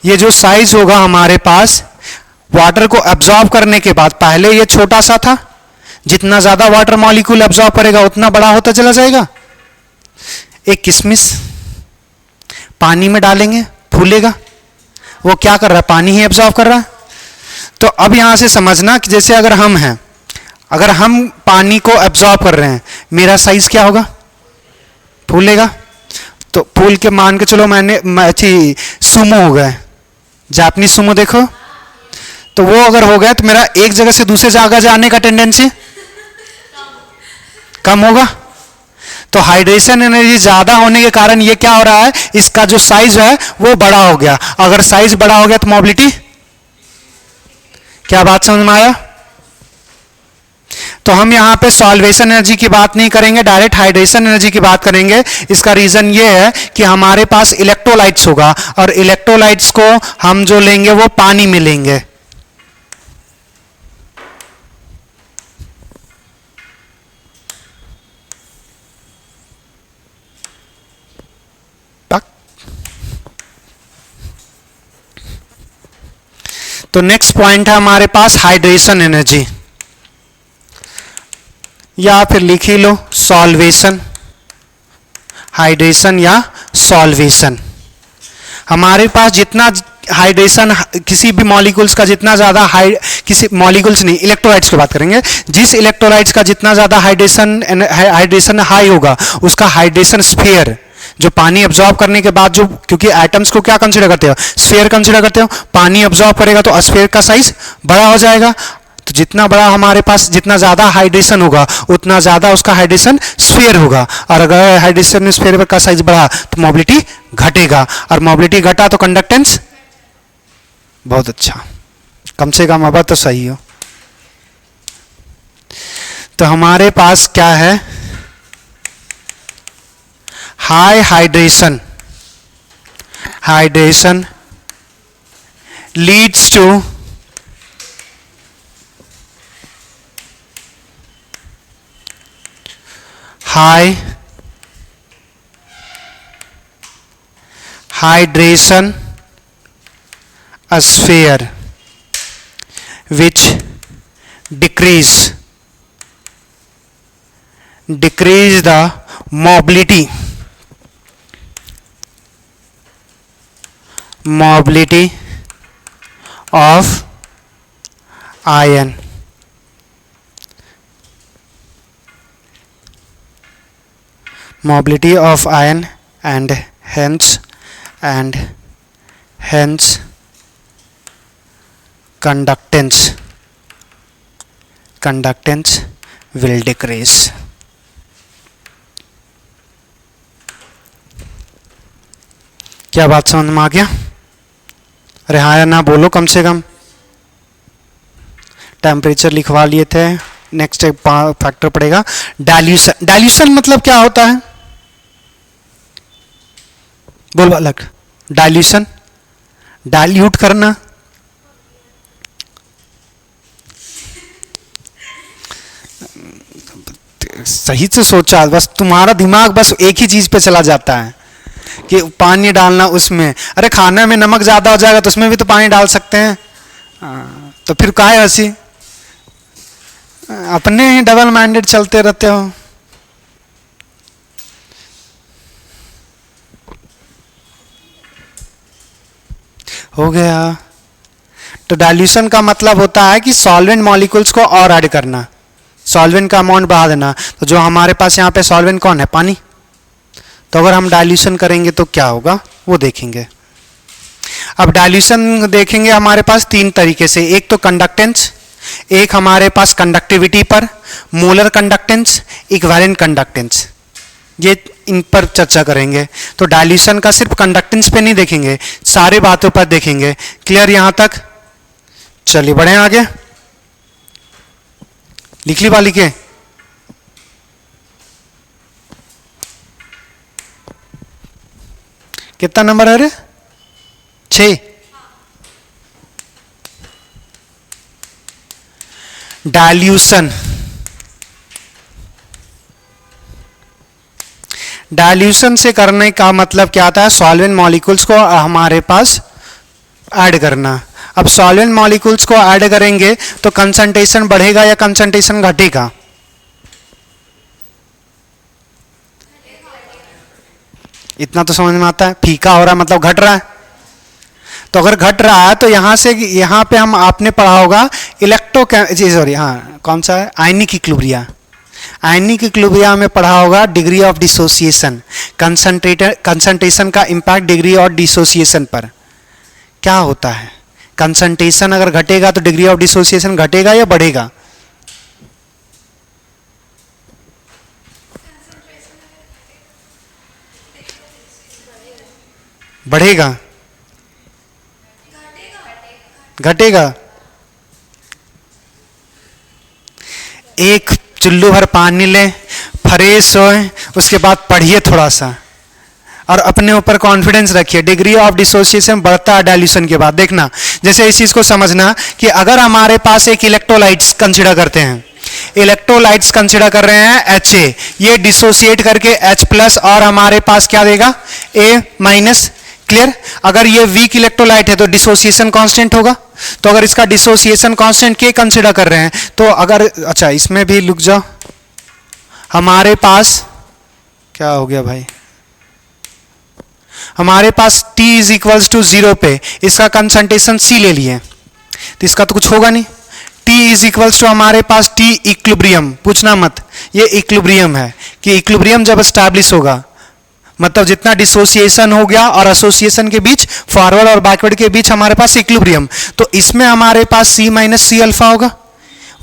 Speaker 1: ये जो साइज होगा हमारे पास वाटर को अब्सॉर्ब करने के बाद, पहले ये छोटा सा था, जितना ज्यादा वाटर मॉलिक्यूल अब्सॉर्ब करेगा उतना बड़ा होता चला जाएगा। एक किशमिश पानी में डालेंगे फूलेगा, वो क्या कर रहा है? पानी ही अब्सॉर्ब कर रहा है। तो अब यहां से समझना कि जैसे अगर हम हैं, अगर हम पानी को अब्सॉर्ब कर रहे हैं, मेरा साइज क्या होगा? फूलेगा। तो फूल के मान के चलो मैंने अच्छी सुमो हो गए, जापानी सुमो देखो, तो वो अगर हो गया तो मेरा एक जगह से दूसरे जगह जाने का टेंडेंसी कम होगा। तो हाइड्रेशन एनर्जी ज्यादा होने के कारण ये क्या हो रहा है? इसका जो साइज है वो बड़ा हो गया। अगर साइज बड़ा हो गया तो मोबिलिटी, क्या बात समझ में आया? तो हम यहां पे सॉल्वेशन एनर्जी की बात नहीं करेंगे, डायरेक्ट हाइड्रेशन एनर्जी की बात करेंगे। इसका रीजन ये है कि हमारे पास इलेक्ट्रोलाइट्स होगा, और इलेक्ट्रोलाइट्स को हम जो लेंगे वो पानी में लेंगे। तो नेक्स्ट पॉइंट है हमारे पास हाइड्रेशन एनर्जी, या फिर लिख ही लो सॉल्वेशन, हाइड्रेशन या सॉल्वेशन। हमारे पास जितना हाइड्रेशन, किसी भी मॉलिक्यूल्स का जितना ज्यादा किसी मॉलिक्यूल्स नहीं, इलेक्ट्रोलाइट्स की बात करेंगे, जिस इलेक्ट्रोलाइट्स का जितना ज्यादा हाइड्रेशन हाई होगा उसका हाइड्रेशन स्फीयर, जो पानी अब्सॉर्ब करने के बाद जो, क्योंकि एटम्स को क्या कंसीडर करते हो? स्फीयर कंसीडर करते हो। पानी अब्सॉर्ब करेगा तो स्फीयर का साइज बड़ा हो जाएगा। तो जितना बड़ा हमारे पास, जितना ज्यादा हाइड्रेशन होगा उतना ज्यादा उसका हाइड्रेशन स्फीयर होगा, और अगर हाइड्रेशन स्फीयर का साइज बढ़ा तो मोबिलिटी घटेगा, और मोबिलिटी घटा तो कंडक्टेंस। बहुत अच्छा, कम से कम अब तो सही हो। तो हमारे पास क्या है? High hydration, hydration leads to high hydration sphere which decrease the mobility of ion. Mobility of ion and hence conductance will decrease. क्या बात समझ में आ गया? अरे हाँ या ना बोलो कम से कम. टेम्परेचर लिखवा लिए थे. नेक्स्ट एक फैक्टर पड़ेगा डाइल्यूशन. डाइल्यूशन मतलब क्या होता है? बोल अलग. डाइल्यूशन, डाइल्यूट करना. सही से सोचा, बस तुम्हारा दिमाग बस एक ही चीज पे चला जाता है कि पानी डालना उसमें. अरे खाने में नमक ज्यादा हो जाएगा तो उसमें भी तो पानी डाल सकते हैं. तो फिर काहे हंसी? अपने ही डबल माइंडेड चलते रहते हो गया. तो डाइल्यूशन का मतलब होता है कि सॉल्वेंट मॉलिक्यूल्स को और ऐड करना, सॉल्वेंट का अमाउंट बढ़ा देना. तो जो हमारे पास यहाँ पे सॉल्वेंट कौन है? पानी. तो अगर हम डाइल्यूशन करेंगे तो क्या होगा वो देखेंगे. अब डाइल्यूशन देखेंगे हमारे पास तीन तरीके से. एक तो कंडक्टेंस, एक हमारे पास कंडक्टिविटी पर, मोलर कंडक्टेंस, इक्विवेलेंट कंडक्टेंस. ये इन पर चर्चा करेंगे. तो डाइल्यूशन का सिर्फ कंडक्टेंस पे नहीं देखेंगे, सारे बातों पर देखेंगे. क्लियर यहां तक? चलिए बढ़े आगे. लिख ली वाली के? कितना नंबर है रे? 6. डाइल्यूशन. डाइल्यूशन से करने का मतलब क्या आता है? सॉल्वेंट मॉलिक्यूल्स को हमारे पास ऐड करना. अब सॉल्वेंट मॉलिक्यूल्स को ऐड करेंगे तो कंसंट्रेशन बढ़ेगा या कंसंट्रेशन घटेगा? इतना तो समझ में आता है. फीका हो रहा है मतलब घट रहा है. तो अगर घट रहा है तो यहां से यहां पे हम आपने पढ़ा होगा सॉरी हाँ कौन सा है? आयनिक इक्विलिब्रिया. आयनिक इक्विलिब्रिया में पढ़ा होगा डिग्री ऑफ डिसोसिएशन, कंसंट्रेशन का इंपैक्ट डिग्री ऑफ डिसोसिएशन पर. क्या होता है? कंसंट्रेशन अगर घटेगा तो डिग्री ऑफ डिसोसिएशन घटेगा या बढ़ेगा? बढ़ेगा. घटेगा. एक चुल्लू भर पानी लें, फ्रेश होए, उसके बाद पढ़िए थोड़ा सा और अपने ऊपर कॉन्फिडेंस रखिए. डिग्री ऑफ डिसोसिएशन बढ़ता है डाइल्यूशन के बाद. देखना जैसे इस चीज को समझना कि अगर हमारे पास एक इलेक्ट्रोलाइट्स कंसीडर करते हैं, इलेक्ट्रोलाइट्स कंसीडर कर रहे हैं HA, ये डिसोसिएट करके H+ और हमारे पास क्या देगा? A-. क्लियर? अगर ये वीक इलेक्ट्रोलाइट है तो डिसोसिएशन कांस्टेंट होगा. तो अगर इसका डिसोसिएशन कांस्टेंट के कंसीडर कर रहे हैं तो अगर अच्छा इसमें भी लुक जाओ, हमारे पास क्या हो गया भाई? हमारे पास T = 0 पे इसका कंसंट्रेशन C ले लिए तो इसका तो कुछ होगा नहीं. T = हमारे पास T इक्विलिब्रियम. पूछना मत, ये इक्विलिब्रियम है कि इक्विलिब्रियम जब एस्टैब्लिश होगा मतलब जितना डिसोसिएशन हो गया और एसोसिएशन के बीच, फॉरवर्ड और बैकवर्ड के बीच हमारे पास इक्विलिब्रियम. तो इसमें हमारे पास C - C अल्फा होगा.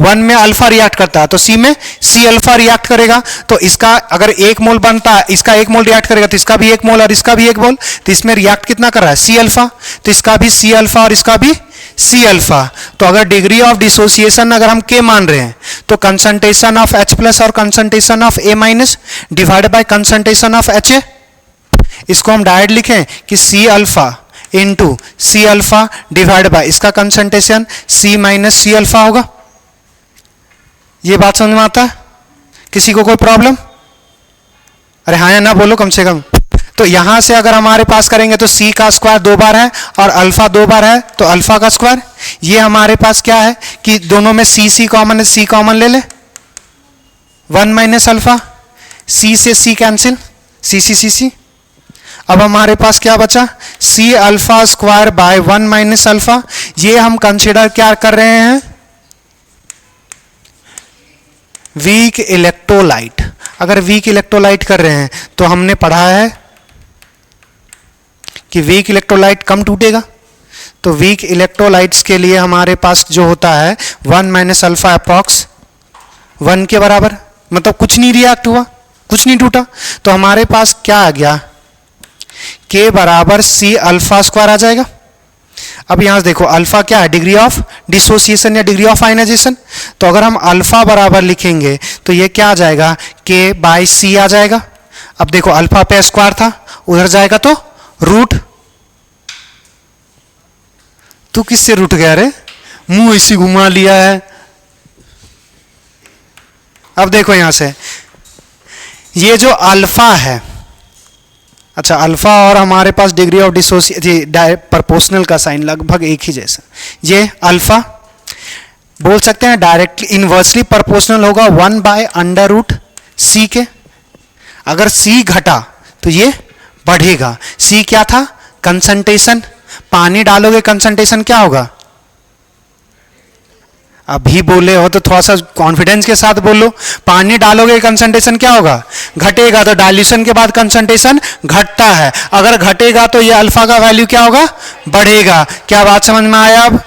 Speaker 1: 1 में अल्फा रिएक्ट करता है तो C में C अल्फा रिएक्ट करेगा. तो इसका अगर 1 मोल बनता है, इसका 1 मोल रिएक्ट करेगा तो इसका भी 1 मोल और इसका भी 1 मोल. तो इसमें रिएक्ट कितना कर रहा है? C alpha. तो इसका भी C अल्फा और इसका भी C अल्फा. तो अगर डिग्री ऑफ डिसोसिएशन अगर हम K मान रहे हैं तो कंसंट्रेशन ऑफ H+ और concentration of A- divide by concentration of HA. इसको हम डायरेक्ट लिखें कि C alpha into C alpha divide by इसका कंसंट्रेशन C - C अल्फा होगा. ये बात समझ में आता है? किसी को कोई प्रॉब्लम? अरे हाँ या ना बोलो कम से कम. तो यहां से अगर हमारे पास करेंगे तो C का स्क्वायर 2 बार है और अल्फा 2 बार है तो अल्फा का स्क्वायर. ये हमारे पास क्या है कि दोनों में C कॉमन है, C कॉमन ले ले. 1 - अल्फा, C से C कैंसिल, C. अब हमारे पास क्या बचा? C alpha square by 1 - alpha. ये हम कंसिडर क्या कर रहे हैं? वीक इलेक्ट्रोलाइट, अगर वीक इलेक्ट्रोलाइट कर रहे हैं तो हमने पढ़ा है कि वीक इलेक्ट्रोलाइट कम टूटेगा, तो वीक इलेक्ट्रोलाइट्स के लिए हमारे पास जो होता है 1 माइनस अल्फा अप्रॉक्स 1 के बराबर, मतलब कुछ नहीं रिएक्ट हुआ, कुछ नहीं टूटा, तो हमारे पास क्या आ गया, के बराबर सी अल्फा स्क्वायर आ जाएगा। अब यहां से देखो अल्फा क्या है, डिग्री ऑफ डिसोसिएशन या डिग्री ऑफ आयनाइजेशन, तो अगर हम अल्फा बराबर लिखेंगे तो ये क्या आ जाएगा, के बाई सी आ जाएगा। अब देखो अल्फा पे स्क्वायर था, उधर जाएगा तो रूट, तू किससे रूट गया रे, मुंह ऐसी घुमा लिया है। अब देखो यहां से ये जो अल्फा है, अच्छा अल्फा और हमारे पास डिग्री ऑफ डिसोसिएशन प्रोपोर्शनल का साइन लगभग एक ही जैसा, ये अल्फा बोल सकते हैं डायरेक्टली इनवर्सली प्रोपोर्शनल होगा 1 बाय अंडर रूट सी के, अगर सी घटा तो ये बढ़ेगा। सी क्या था, कंसंट्रेशन, पानी डालोगे कंसंट्रेशन क्या होगा, अभी बोले हो तो थोड़ा सा कॉन्फिडेंस के साथ बोलो, पानी डालोगे कंसंट्रेशन क्या होगा, घटेगा, तो डाइल्यूशन के बाद कंसंट्रेशन घटता है, अगर घटेगा तो ये अल्फा का वैल्यू क्या होगा, बढ़ेगा। क्या बात समझ में आया अब,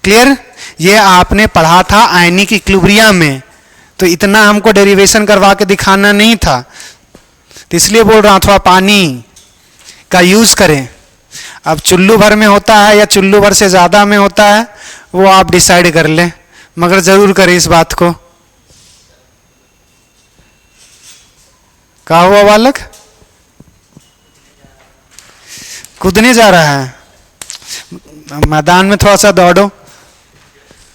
Speaker 1: क्लियर। ये आपने पढ़ा था आयनिक इक्विलिब्रियम में, तो इतना हमको डेरिवेशन करवा के दिखाना नहीं था, तो इसलिए बोल रहा हूं थोड़ा पानी का यूज करें। अब चुल्लू भर में होता है या चुल्लू भर से ज्यादा में होता है वो आप डिसाइड कर लें, मगर जरूर करें इस बात को। कहा हुआ बालक कूदने जा रहा है, मैदान में थोड़ा सा दौड़ो,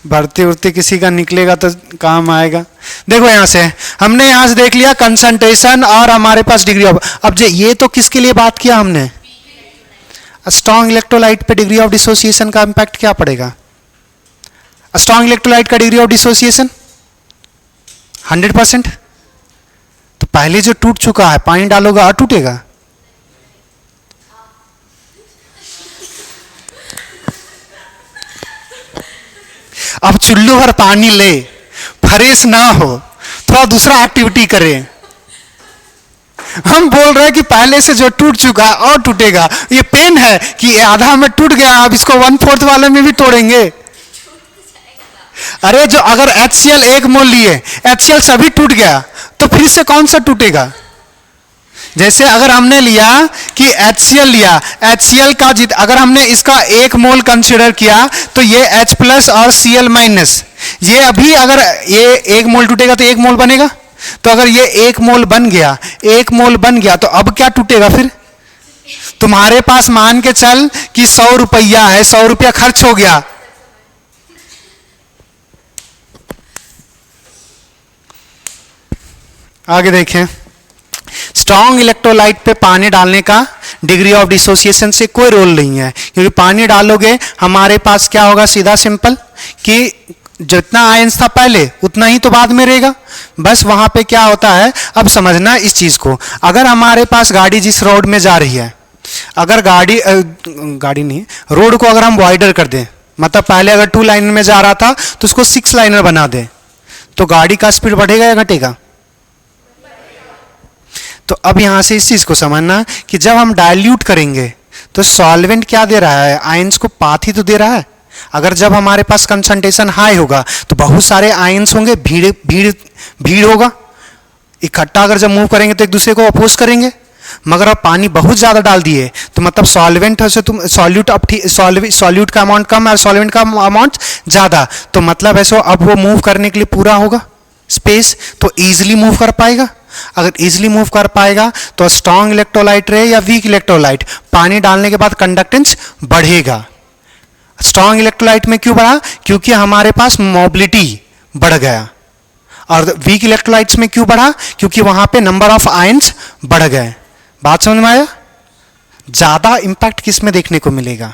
Speaker 1: भर्ती उर्ती किसी का निकलेगा तो काम आएगा। देखो यहां से हमने यहां से देख लिया कंसंट्रेशन और हमारे पास डिग्री ऑफ, अब ये तो किसके लिए बात किया हमने, स्ट्रॉन्ग इलेक्ट्रोलाइट पे डिग्री ऑफ डिसोसिएशन का इंपैक्ट क्या पड़ेगा, स्ट्रॉन्ग इलेक्ट्रोलाइट का डिग्री ऑफ डिसोसिएशन 100%, तो पहले जो टूट चुका है पानी डालोगे और टूटेगा, अब चुल्लू भर पानी ले, फ्रेश ना हो, थोड़ा दूसरा एक्टिविटी करें। हम बोल रहे हैं कि पहले से जो टूट चुका है और टूटेगा, ये पेन है कि आधा में टूट गया, अब इसको 1/4 वाले में भी तोड़ेंगे। अरे जो अगर HCl 1 मोल लिए, HCl सभी टूट गया, तो फिर से कौन सा टूटेगा। जैसे अगर हमने लिया कि HCl लिया, HCl का अगर हमने इसका 1 मोल कंसीडर किया तो ये H प्लस और Cl माइनस, ये अभी अगर ये 1 मोल टूटेगा तो 1 मोल बनेगा, तो अगर ये 1 मोल बन गया, 1 मोल बन गया, तो अब क्या टूटेगा फिर, तुम्हारे पास मान के चल कि 100 रुपया है, 100 रुपया खर्च हो गया, आगे देखें। स्ट्रॉन्ग इलेक्ट्रोलाइट पे पानी डालने का डिग्री ऑफ डिसोसिएशन से कोई रोल नहीं है, क्योंकि पानी डालोगे हमारे पास क्या होगा, सीधा सिंपल कि जितना आयंस था पहले उतना ही तो बाद में रहेगा, बस वहां पे क्या होता है। अब समझना इस चीज को, अगर हमारे पास गाड़ी जिस रोड में जा रही है, अगर गाड़ी नहीं रोड को अगर हम वाइडर कर दें, मतलब पहले अगर 2 लाइन में जा रहा था तो उसको 6 लाइनर बना दें, तो गाड़ी का स्पीड बढ़ेगा या घटेगा। तो अब यहां से इस चीज को समझना कि जब हम डाइल्यूट करेंगे तो सॉल्वेंट क्या दे रहा है, आयंस को पाथ ही तो दे रहा है। अगर जब हमारे पास कंसंट्रेशन हाई होगा तो बहुत सारे आयंस होंगे, भीड़ भीड़ भीड़ होगा, इकट्ठा अगर जब मूव करेंगे तो एक दूसरे को अपोज करेंगे। मगर अब पानी बहुत ज्यादा डाल दिए तो मतलब सॉल्वेंट से तुम सॉल्यूट का अमाउंट कम है, सॉल्वेंट का अमाउंट ज्यादा, तो मतलब ऐसा अब वो मूव करने के लिए पूरा होगा स्पेस, तो इजिली मूव कर पाएगा। अगर इजिली मूव कर पाएगा तो स्ट्रॉन्ग इलेक्ट्रोलाइट रहे या वीक इलेक्ट्रोलाइट, पानी डालने के बाद कंडक्टेंस बढ़ेगा। स्ट्रॉन्ग इलेक्ट्रोलाइट में क्यों बढ़ा, क्योंकि हमारे पास मोबिलिटी बढ़ गया। और वीक इलेक्ट्रोलाइट्स में क्यों बढ़ा, क्योंकि वहां पे नंबर ऑफ आयंस बढ़ गए। बात समझ में आया। ज्यादा इंपैक्ट किस में देखने को मिलेगा,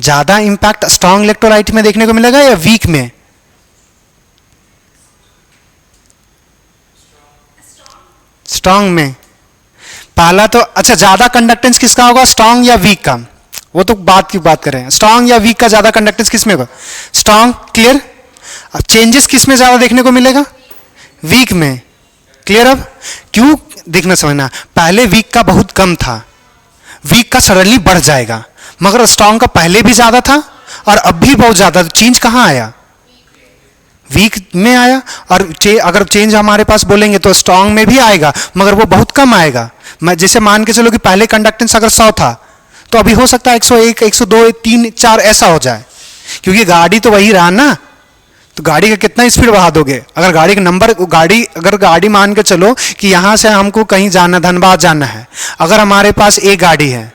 Speaker 1: ज्यादा इंपैक्ट स्ट्रॉन्ग इलेक्ट्रोलाइट में देखने को मिलेगा या वीक में। स्ट्रॉन्ग में पहला तो अच्छा, ज्यादा कंडक्टेंस किसका होगा, स्ट्रॉन्ग या वीक का, वो तो बात की बात कर रहे हैं। स्ट्रॉन्ग या वीक का ज्यादा कंडक्टेंस किस में होगा, स्ट्रॉन्ग, क्लियर। अब चेंजेस किस में ज़्यादा देखने को मिलेगा? वीक में। क्लियर? अब क्यों देखना समझना, पहले वीक का बहुत कम था, वीक का सडनली बढ़ जाएगा, मगर स्ट्रांग का पहले भी ज़्यादा था और अब भी बहुत ज़्यादा। तो चेंज कहाँ आया? वीक में आया। और अगर चेंज हमारे पास बोलेंगे तो स्ट्रांग में भी आएगा, मगर वो बहुत कम आएगा। मैं जैसे मान के चलो कि पहले कंडक्टेंस अगर 100 था तो अभी हो सकता है 101, 102, 3, 4 ऐसा हो जाए, क्योंकि गाड़ी तो वही रहा ना। तो गाड़ी का कितना स्पीड बढ़ा दोगे? अगर गाड़ी का नंबर, अगर गाड़ी मान के चलो कि यहाँ से हमको कहीं जाना, धनबाद जाना है, अगर हमारे पास एक गाड़ी है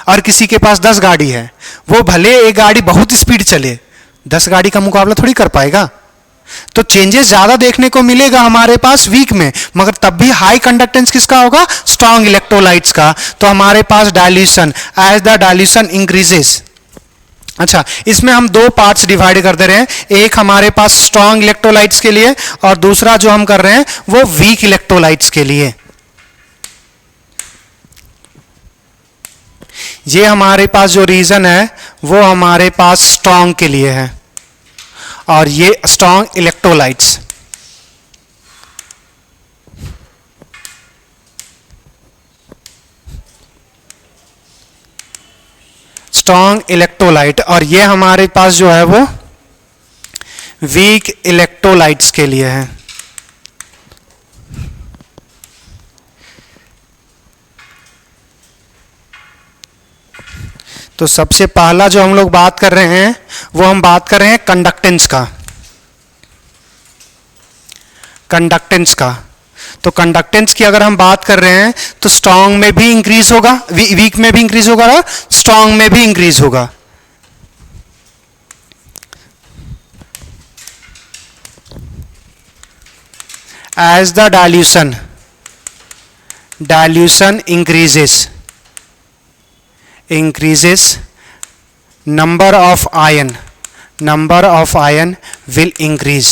Speaker 1: और किसी के पास 10 गाड़ी है, वो भले एक गाड़ी बहुत स्पीड चले, 10 गाड़ी का मुकाबला थोड़ी कर पाएगा। तो चेंजेस ज्यादा देखने को मिलेगा हमारे पास वीक में, मगर तब भी हाई कंडक्टेंस किसका होगा? स्ट्रॉन्ग इलेक्ट्रोलाइट्स का। तो हमारे पास dilution, as the dilution increases. अच्छा, इसमें हम दो पार्ट्स डिवाइड कर दे रहे हैं, एक हमारे पास स्ट्रॉन्ग इलेक्ट्रोलाइट्स के लिए और दूसरा जो हम कर रहे हैं वो वीक इलेक्ट्रोलाइट्स के लिए। ये हमारे पास जो रीजन है वो हमारे पास स्ट्रॉन्ग के लिए है और ये स्ट्रॉन्ग इलेक्ट्रोलाइट्स। स्ट्रॉन्ग इलेक्ट्रोलाइट, और ये हमारे पास जो है वो वीक इलेक्ट्रोलाइट्स के लिए है। तो सबसे पहला जो हम लोग बात कर रहे हैं वो हम बात कर रहे हैं कंडक्टेंस का। कंडक्टेंस का, तो कंडक्टेंस की अगर हम बात कर रहे हैं तो स्ट्रॉन्ग में भी इंक्रीज होगा, वीक में भी इंक्रीज होगा और स्ट्रॉन्ग में भी इंक्रीज होगा। As the dilution increases number of ion will increase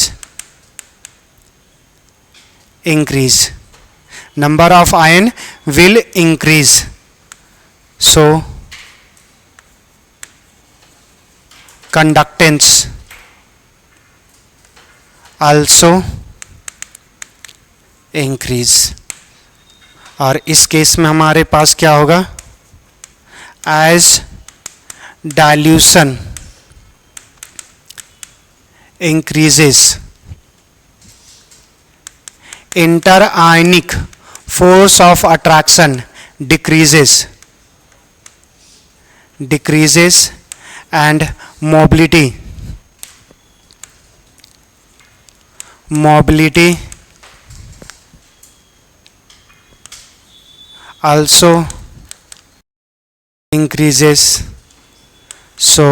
Speaker 1: number of ion will increase. So conductance also increase। और इस केस में हमारे पास क्या होगा? as dilution increases, interionic force of attraction decreases and mobility also increases. So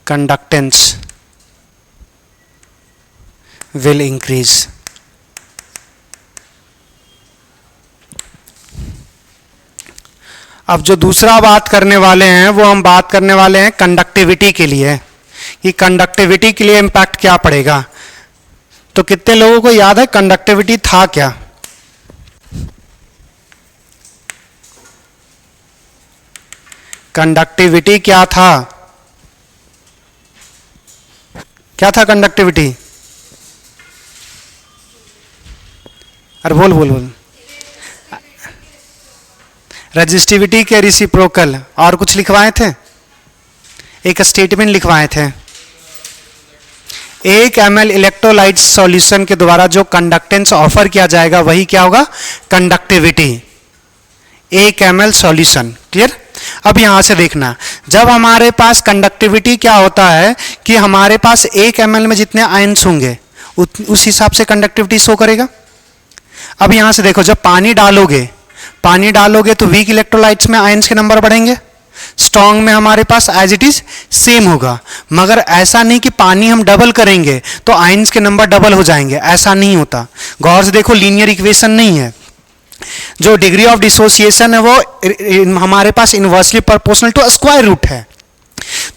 Speaker 1: conductance will increase। अब जो दूसरा बात करने वाले हैं वो हम बात करने वाले हैं कंडक्टिविटी के लिए, कि कंडक्टिविटी के लिए इम्पैक्ट क्या पड़ेगा। तो कितने लोगों को याद है कंडक्टिविटी था क्या? कंडक्टिविटी क्या था? क्या था कंडक्टिविटी? अरे बोल। रेजिस्टिविटी के रिसिप्रोकल, और कुछ लिखवाए थे, एक स्टेटमेंट लिखवाए थे। 1 ml इलेक्ट्रोलाइट सॉल्यूशन के द्वारा जो कंडक्टेंस ऑफर किया जाएगा वही क्या होगा? कंडक्टिविटी। 1 ml solution. क्लियर? अब यहां से देखना, जब हमारे पास कंडक्टिविटी क्या होता है कि हमारे पास 1 ml में जितने आयंस होंगे उस हिसाब से कंडक्टिविटी शो करेगा। अब यहां से देखो, जब पानी डालोगे तो वीक इलेक्ट्रोलाइट्स में आयंस के नंबर बढ़ेंगे, स्ट्रॉन्ग में हमारे पास एज इट इज सेम होगा। मगर ऐसा नहीं कि पानी हम डबल करेंगे तो आयंस के नंबर डबल हो जाएंगे, ऐसा नहीं होता। गौर से देखो, लीनियर इक्वेशन नहीं है। जो डिग्री ऑफ डिसोसिएशन है वो हमारे पास inversely proportional to square root है।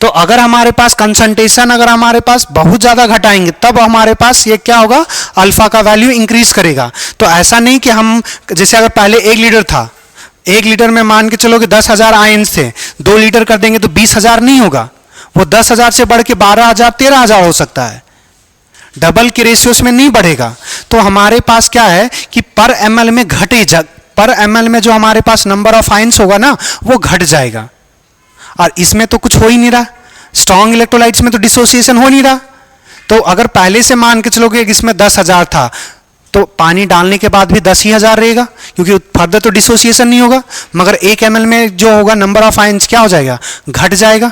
Speaker 1: तो अगर हमारे पास कंसंट्रेशन अगर हमारे पास बहुत ज्यादा घटाएंगे तब हमारे पास ये क्या होगा? अल्फा का वैल्यू इंक्रीज करेगा। तो ऐसा नहीं कि हम, जैसे अगर पहले 1 लीटर था, 1 लीटर में मान के चलो कि 10,000 आयंस थे, 2 लीटर कर देंगे तो 20,000 नहीं होगा, वो 10,000 से बढ़ के 12,000 13,000 हो सकता है, डबल के रेशियोस में नहीं बढ़ेगा। तो हमारे पास क्या है कि पर एमएल में पर एमएल में जो हमारे पास नंबर ऑफ आयंस होगा ना वो घट जाएगा, और इसमें तो कुछ हो ही नहीं रहा, स्ट्रॉन्ग इलेक्ट्रोलाइट्स में तो डिसोसिएशन हो नहीं रहा। तो अगर पहले से मान के चलोगे कि इसमें 10,000 था तो पानी डालने के बाद भी 10,000 रहेगा, क्योंकि फर्दर तो डिसोसिएशन नहीं होगा। मगर 1 ml में जो होगा नंबर ऑफ आयंस क्या हो जाएगा, घट जाएगा।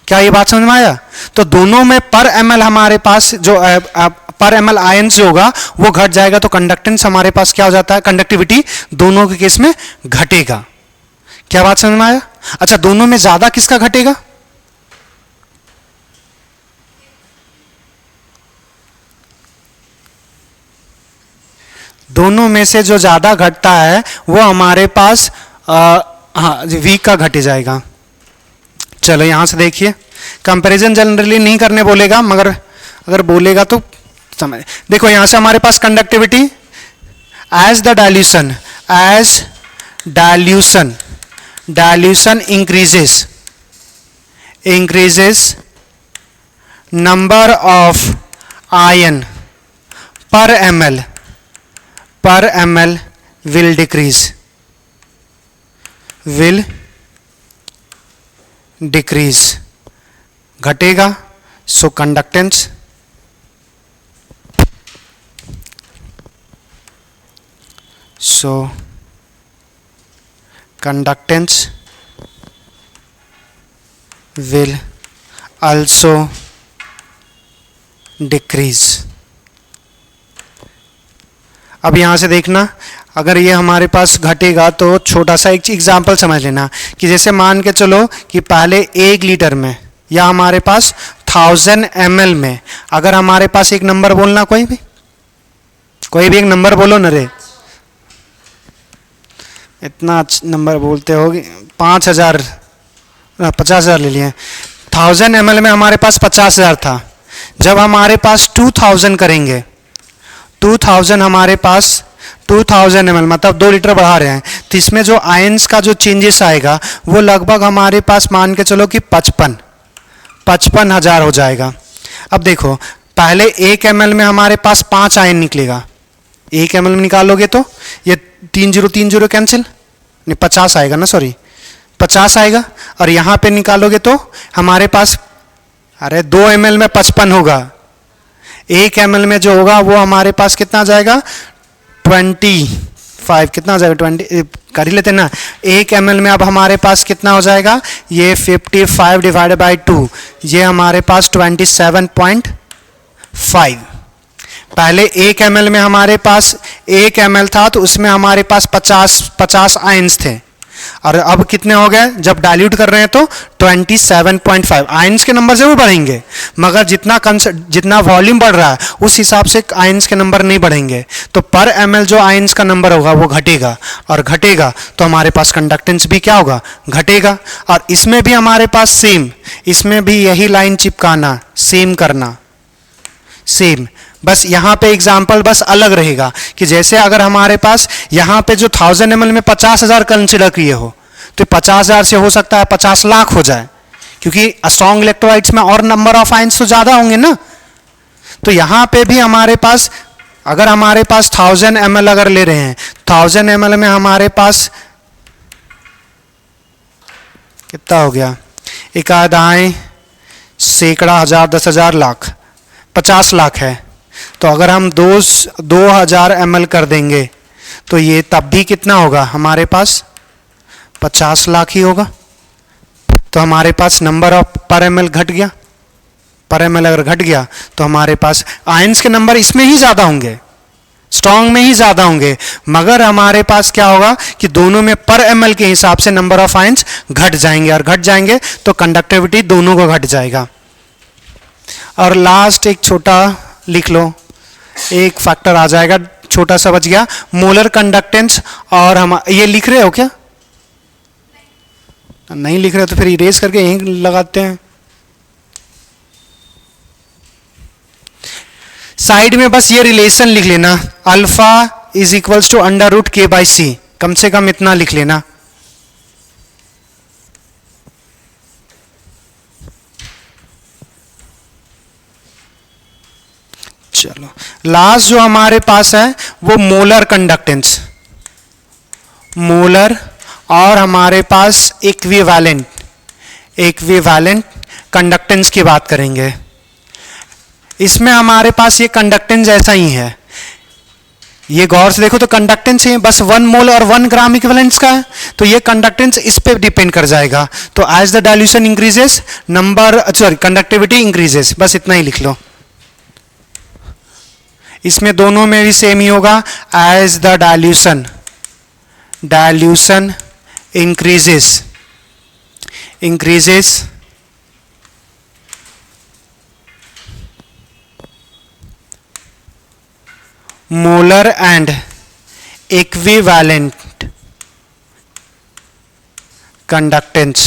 Speaker 1: क्या ये बात समझ में आया? तो दोनों में पर ml हमारे पास जो पर ml आयंस जो होगा वो घट जाएगा, तो कंडक्टेंस हमारे पास क्या हो जाता है, कंडक्टिविटी दोनों के केस में घटेगा। क्या बात समझ में आया? अच्छा, दोनों में ज्यादा किसका घटेगा? दोनों में से जो ज्यादा घटता है वो हमारे पास हाँ वी का घट जाएगा। चलो यहां से देखिए, कंपैरिजन जनरली नहीं करने बोलेगा, मगर अगर बोलेगा तो समझ। देखो यहां से हमारे पास conductivity as dilution increases number of ion per ml will decrease, घटेगा। So conductance will also decrease। अब यहां से देखना, अगर ये हमारे पास घटेगा तो छोटा सा एक एग्जांपल समझ लेना कि जैसे मान के चलो कि पहले 1 लीटर में या हमारे पास 1000 ml में, अगर हमारे पास एक नंबर बोलना, कोई भी एक नंबर बोलो न रे, इतना नंबर बोलते हो, 5000 50,000 ले लिए। 1000 ml में हमारे पास 50,000 था। जब हमारे पास 2000 करेंगे, 2000 हमारे पास 2000 ml मतलब 2 लीटर बढ़ा रहे हैं, तो इसमें जो आयंस का जो चेंजेस आएगा वो लगभग हमारे पास मान के चलो कि 55,000 हो जाएगा। अब देखो, पहले 1 ml में हमारे पास 5 आयन निकलेगा, 1 ml में निकालोगे तो ये 30 कैंसिल, नहीं 50 आएगा ना, सॉरी 50 आएगा, और यहाँ पे निकालोगे तो हमारे पास, अरे 2 ml में 55 होगा, 1 ml में जो होगा वो हमारे पास कितना आ जाएगा, 25, कितना हो जाएगा, 20 कर ही लेते ना। 1 ml में अब हमारे पास कितना हो जाएगा, ये 55 डिवाइडेड बाई 2, ये हमारे पास 27.5। पहले 1 ml में हमारे पास 1 ml था तो उसमें हमारे पास 50 आयंस थे, और अब कितने हो गए, जब डाइल्यूट कर रहे हैं तो 27.5। आयंस के नंबर जरूर बढ़ेंगे, मगर जितना वॉल्यूम बढ़ रहा है उस हिसाब से आयंस के नंबर नहीं बढ़ेंगे। तो पर ml जो आयंस का नंबर होगा वो घटेगा, और घटेगा तो हमारे पास कंडक्टेंस भी क्या होगा, घटेगा। और इसमें भी हमारे पास सेम, इसमें भी यही लाइन चिपकाना, सेम करना, सेम, बस यहाँ पे एग्जाम्पल बस अलग रहेगा कि जैसे अगर हमारे पास यहाँ पे जो 1000 ml में 50,000 कंसिडर किए हो तो 50,000 से हो सकता है 50 लाख हो जाए, क्योंकि स्ट्रॉन्ग इलेक्ट्रोलाइट्स में और नंबर ऑफ आयंस तो ज्यादा होंगे ना। तो यहाँ पे भी हमारे पास, अगर हमारे पास 1000 ml अगर ले रहे हैं, 1000 ml में हमारे पास कितना हो गया, एक आधाएं, सैकड़ा, हजार, 10,000, लाख, 50 लाख है। तो अगर हम 2000 ml कर देंगे तो ये तब भी कितना होगा, हमारे पास 50 लाख ही होगा। तो हमारे पास नंबर ऑफ पर ml घट गया, पर ml अगर घट गया तो हमारे पास आयंस के नंबर इसमें ही ज्यादा होंगे, स्ट्रॉन्ग में ही ज्यादा होंगे, मगर हमारे पास क्या होगा कि दोनों में पर ml के हिसाब से नंबर ऑफ आयंस घट जाएंगे, और घट जाएंगे तो कंडक्टिविटी दोनों को घट जाएगा। और लास्ट एक छोटा लिख लो, एक फैक्टर आ जाएगा, छोटा सा बच गया, मोलर कंडक्टेंस। और हम ये लिख रहे हो क्या, नहीं लिख रहे तो फिर इरेज करके यहीं लगाते हैं। साइड में बस ये रिलेशन लिख लेना, alpha is equals to √k/c, कम से कम इतना लिख लेना। चलो लास्ट जो हमारे पास है वो मोलर कंडक्टेंस, मोलर और हमारे पास इक्विवेलेंट कंडक्टेंस की बात करेंगे। इसमें हमारे पास ये कंडक्टेंस ऐसा ही है, ये गौर से देखो तो कंडक्टेंस है बस 1 मोल और 1 ग्राम इक्विवेलेंस का है, तो ये कंडक्टेंस इस पे डिपेंड कर जाएगा। तो as the dilution increases conductivity increases, बस इतना ही लिख लो। इसमें दोनों में भी सेम ही होगा, as the dilution increases molar and equivalent conductance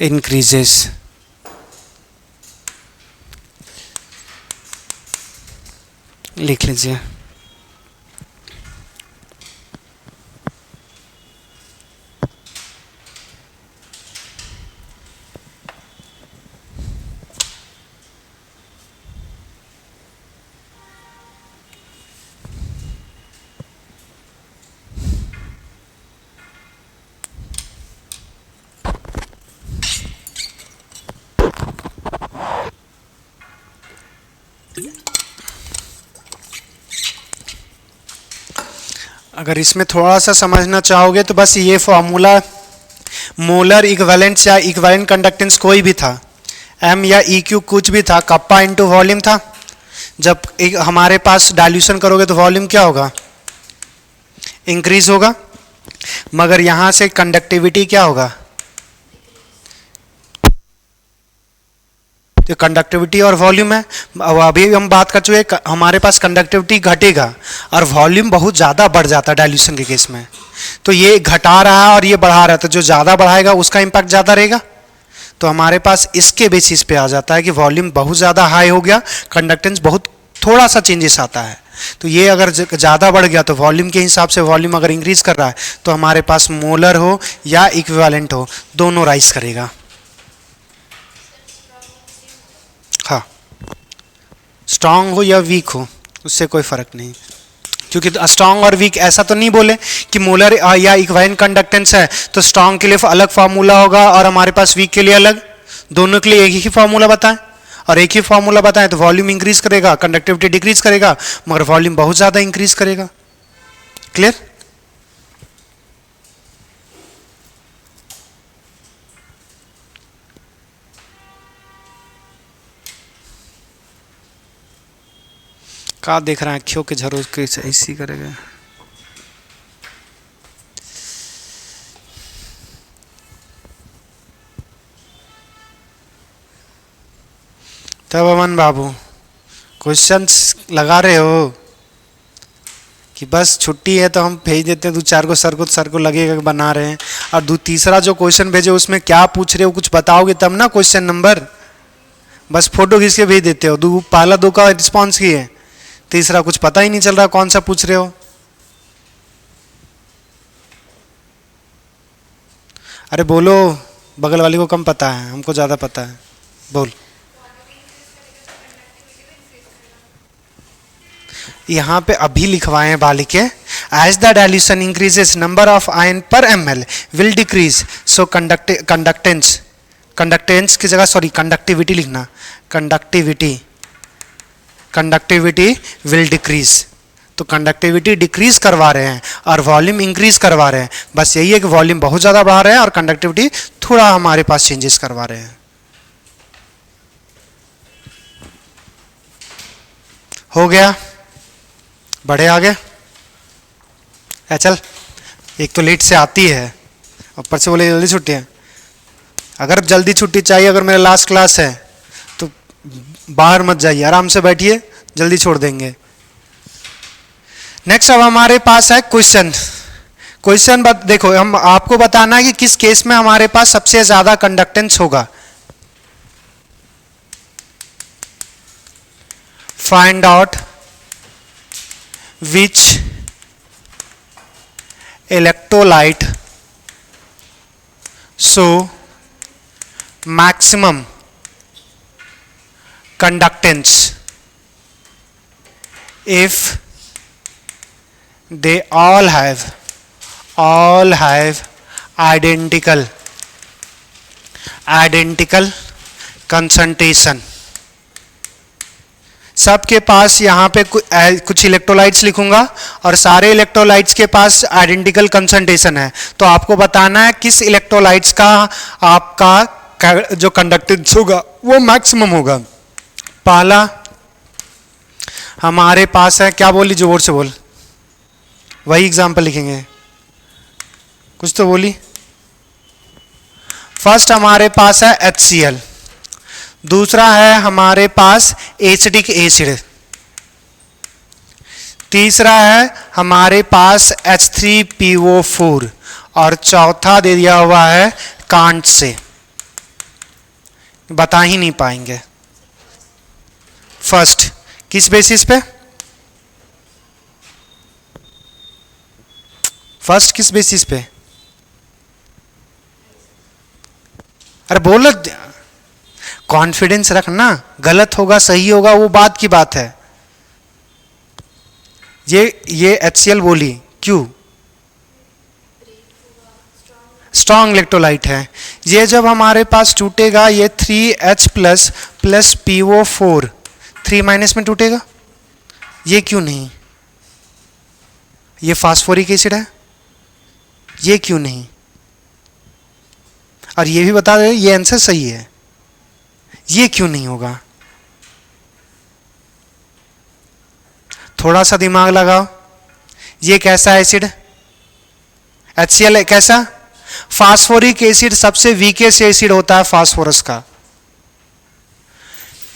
Speaker 1: increases। लिख लीजिए। अगर इसमें थोड़ा सा समझना चाहोगे तो बस ये फॉर्मूला मोलर इक्विवेलेंस या इक्विवेलेंट कंडक्टेंस कोई भी था, एम या ई क्यू कुछ भी था, कप्पा इंटू वॉल्यूम था। जब हमारे पास डाइल्यूशन करोगे तो वॉल्यूम क्या होगा, इंक्रीज होगा, मगर यहां से कंडक्टिविटी क्या होगा, तो कंडक्टिविटी और वॉल्यूम है। अब अभी हम बात कर चुके हमारे पास कंडक्टिविटी घटेगा और वॉल्यूम बहुत ज़्यादा बढ़ जाता है डाइल्यूशन के केस में, तो ये घटा रहा है और ये बढ़ा रहा है, तो जो ज़्यादा बढ़ाएगा उसका इम्पैक्ट ज़्यादा रहेगा। तो हमारे पास इसके बेसिस पे आ जाता है कि वॉल्यूम बहुत ज़्यादा हाई हो गया, कंडक्टेंस बहुत थोड़ा सा चेंजेस आता है। तो ये अगर ज़्यादा बढ़ गया तो वॉल्यूम के हिसाब से वॉल्यूम अगर इंक्रीज कर रहा है तो हमारे पास मोलर हो या इक्विवेलेंट हो दोनों राइज करेगा। हाँ, स्ट्रांग हो या वीक हो उससे कोई फर्क नहीं, क्योंकि स्ट्रांग और वीक ऐसा तो नहीं बोले कि मोलर या इक्विवेलेंट कंडक्टेंस है तो स्ट्रांग के लिए अलग फार्मूला होगा और हमारे पास वीक के लिए अलग, दोनों के लिए एक ही फार्मूला बताएं और एक ही फार्मूला बताएं तो वॉल्यूम इंक्रीज करेगा, कंडक्टिविटी डिक्रीज करेगा, मगर वॉल्यूम बहुत ज़्यादा इंक्रीज करेगा। क्लियर? क्या देख रहे हैं, अखियों के झरोख के ऐसी करेगा। तब अमन बाबू क्वेश्चंस लगा रहे हो कि बस छुट्टी है तो हम भेज देते हैं, 2-4 को सर को लगेगा कि बना रहे हैं, और तीसरा जो क्वेश्चन भेजे उसमें क्या पूछ रहे हो कुछ बताओगे तब ना क्वेश्चन नंबर, बस फोटो खींच के भेज देते हो। पहला 2 का रिस्पॉन्स की है, तीसरा कुछ पता ही नहीं चल रहा कौन सा पूछ रहे हो। अरे बोलो, बगल वाली को कम पता है, हमको ज़्यादा पता है, बोल। यहाँ पे अभी लिखवाए हैं बालिके, as the dilution increases number of ion per ml will decrease, so conductance की जगह सॉरी कंडक्टिविटी लिखना, कंडक्टिविटी विल डिक्रीज। तो कंडक्टिविटी डिक्रीज करवा रहे हैं और वॉल्यूम इंक्रीज करवा रहे हैं, बस यही है कि वॉल्यूम बहुत ज़्यादा बढ़ा रहे हैं और कंडक्टिविटी थोड़ा हमारे पास चेंजेस करवा रहे हैं। हो गया, बढ़े आगे। चल, एक तो लेट से आती है, ऊपर से बोले जल्दी छुट्टी है। अगर जल्दी छुट्टी चाहिए, अगर मेरा लास्ट क्लास है तो बाहर मत जाइए, आराम से बैठिए, जल्दी छोड़ देंगे। नेक्स्ट अब हमारे पास है क्वेश्चन। देखो, हम आपको बताना है कि किस केस में हमारे पास सबसे ज्यादा कंडक्टेंस होगा। Find out which electrolyte show maximum conductance if they all have identical concentration. सबके पास यहाँ पे कुछ इलेक्ट्रोलाइट्स लिखूंगा और सारे इलेक्ट्रोलाइट्स के पास आइडेंटिकल कंसंट्रेशन है, तो आपको बताना है किस इलेक्ट्रोलाइट्स का आपका जो कंडक्टेंस होगा वो मैक्सिमम होगा. पहला हमारे पास है, क्या बोली, जोर से बोल, वही एग्जाम्पल लिखेंगे, कुछ तो बोली. फर्स्ट हमारे पास है HCl, दूसरा है हमारे पास एसिटिक एसिड, तीसरा है हमारे पास H3PO4 और चौथा दे दिया हुआ है कांट से. बता ही नहीं पाएंगे. फर्स्ट किस बेसिस पे, फर्स्ट किस बेसिस पे, अरे बोलो, कॉन्फिडेंस रखना. गलत होगा सही होगा वो बात की बात है. ये HCl बोली क्यों, स्ट्रॉन्ग इलेक्ट्रोलाइट है. ये जब हमारे पास टूटेगा ये 3H प्लस PO4 3 माइनस में टूटेगा. ये क्यों नहीं, ये फास्फोरिक एसिड है, ये क्यों नहीं. और ये भी बता दे, ये आंसर सही है, ये क्यों नहीं होगा. थोड़ा सा दिमाग लगाओ. ये कैसा एसिड, HCl कैसा, फास्फोरिक एसिड सबसे वीकेस्ट एसिड होता है फास्फोरस का.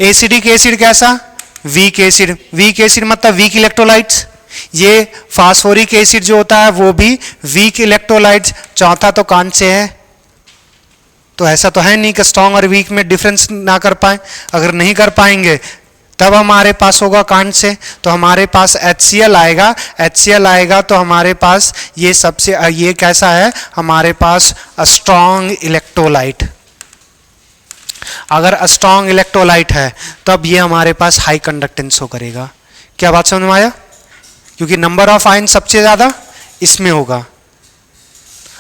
Speaker 1: एसिडिक एसिड कैसा, वीक एसिड. वीक एसिड मतलब वीक इलेक्ट्रोलाइट्स. ये फास्फोरिक एसिड जो होता है वो भी वीक इलेक्ट्रोलाइट्स. चौथा तो कांच से है, तो ऐसा तो है नहीं कि स्ट्रॉन्ग और वीक में डिफरेंस ना कर पाए. अगर नहीं कर पाएंगे तब हमारे पास होगा कांट से, तो हमारे पास HCl आएगा. HCl आएगा तो हमारे पास ये सबसे, ये कैसा है, हमारे पास स्ट्रॉन्ग इलेक्ट्रोलाइट. अगर स्ट्रॉन्ग इलेक्ट्रोलाइट है तब ये हमारे पास हाई कंडक्टेंस हो करेगा. क्या बात समझ में आया, क्योंकि नंबर ऑफ आयन सबसे ज्यादा इसमें होगा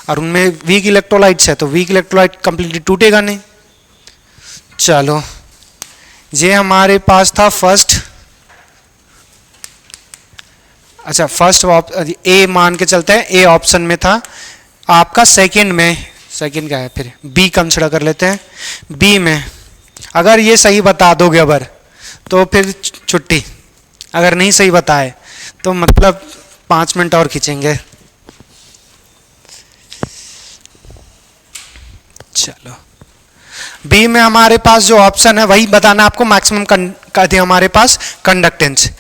Speaker 1: और उनमें वीक इलेक्ट्रोलाइट्स है, तो वीक इलेक्ट्रोलाइट कंप्लीटली टूटेगा नहीं. चलो, ये हमारे पास था फर्स्ट. अच्छा, फर्स्ट ए मान के चलते हैं, ए ऑप्शन में था. आपका सेकंड में, सेकंड क्या है, फिर बी कंसिडर कर लेते हैं. बी में अगर ये सही बता दोगे अबर तो फिर छुट्टी, अगर नहीं सही बताए तो मतलब 5 मिनट और खींचेंगे. चलो, बी में हमारे पास जो ऑप्शन है वही बताना आपको. मैक्सिमम कर दिया हमारे पास कंडक्टेंस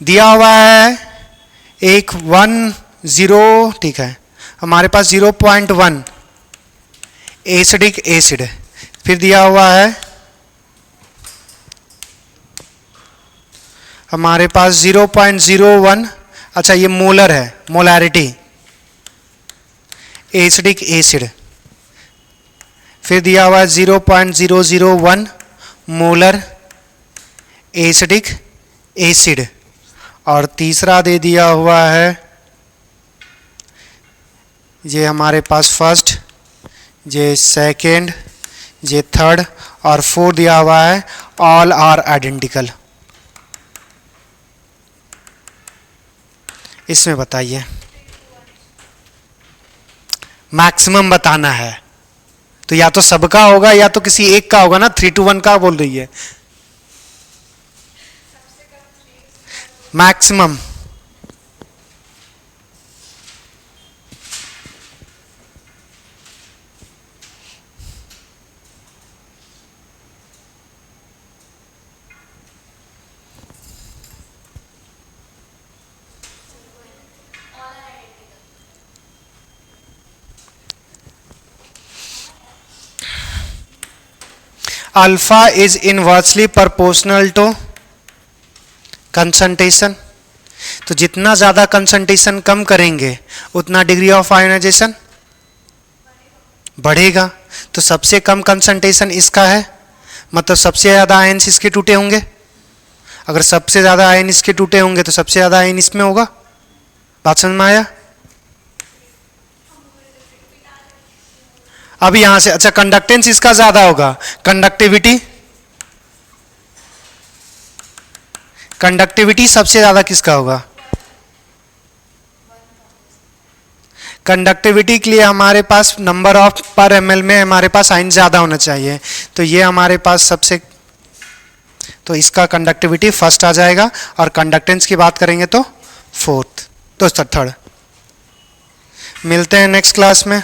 Speaker 1: दिया हुआ है 110, ठीक है. हमारे पास 0.1 एसिडिक एसिड, फिर दिया हुआ है हमारे पास 0.01, अच्छा ये मोलर है, मोलैरिटी एसिडिक एसिड. फिर दिया हुआ है 0.001 मोलर एसिडिक एसिड. और तीसरा दे दिया हुआ है ये हमारे पास फर्स्ट, ये सेकेंड, ये थर्ड और फोर्थ दिया हुआ है ऑल आर आइडेंटिकल. इसमें बताइए, मैक्सिमम बताना है तो या तो सबका होगा या तो किसी एक का होगा ना. 3 to 1 का बोल रही है maximum. Alpha is inversely proportional to concentration. तो जितना ज्यादा कंसंट्रेशन कम करेंगे उतना डिग्री ऑफ आयोनाइजेशन बढ़ेगा. तो सबसे कम कंसंट्रेशन इसका है, मतलब सबसे ज़्यादा आयन्स इसके टूटे होंगे। अगर सबसे ज़्यादा आयन इसके टूटे होंगे तो सबसे ज़्यादा आयन इसमें होगा। बात समझ में आया? अब यहां से अच्छा कंडक्टेंस इसका ज़्यादा होगा, कंडक्टिविटी कंडक्टिविटी सबसे ज़्यादा किसका होगा? कंडक्टिविटी के लिए हमारे पास नंबर ऑफ पर ml में हमारे पास आयन ज़्यादा होना चाहिए, तो ये हमारे पास सबसे, तो इसका कंडक्टिविटी फर्स्ट आ जाएगा और कंडक्टेंस की बात करेंगे तो फोर्थ, तो थर्ड। मिलते हैं नेक्स्ट क्लास में।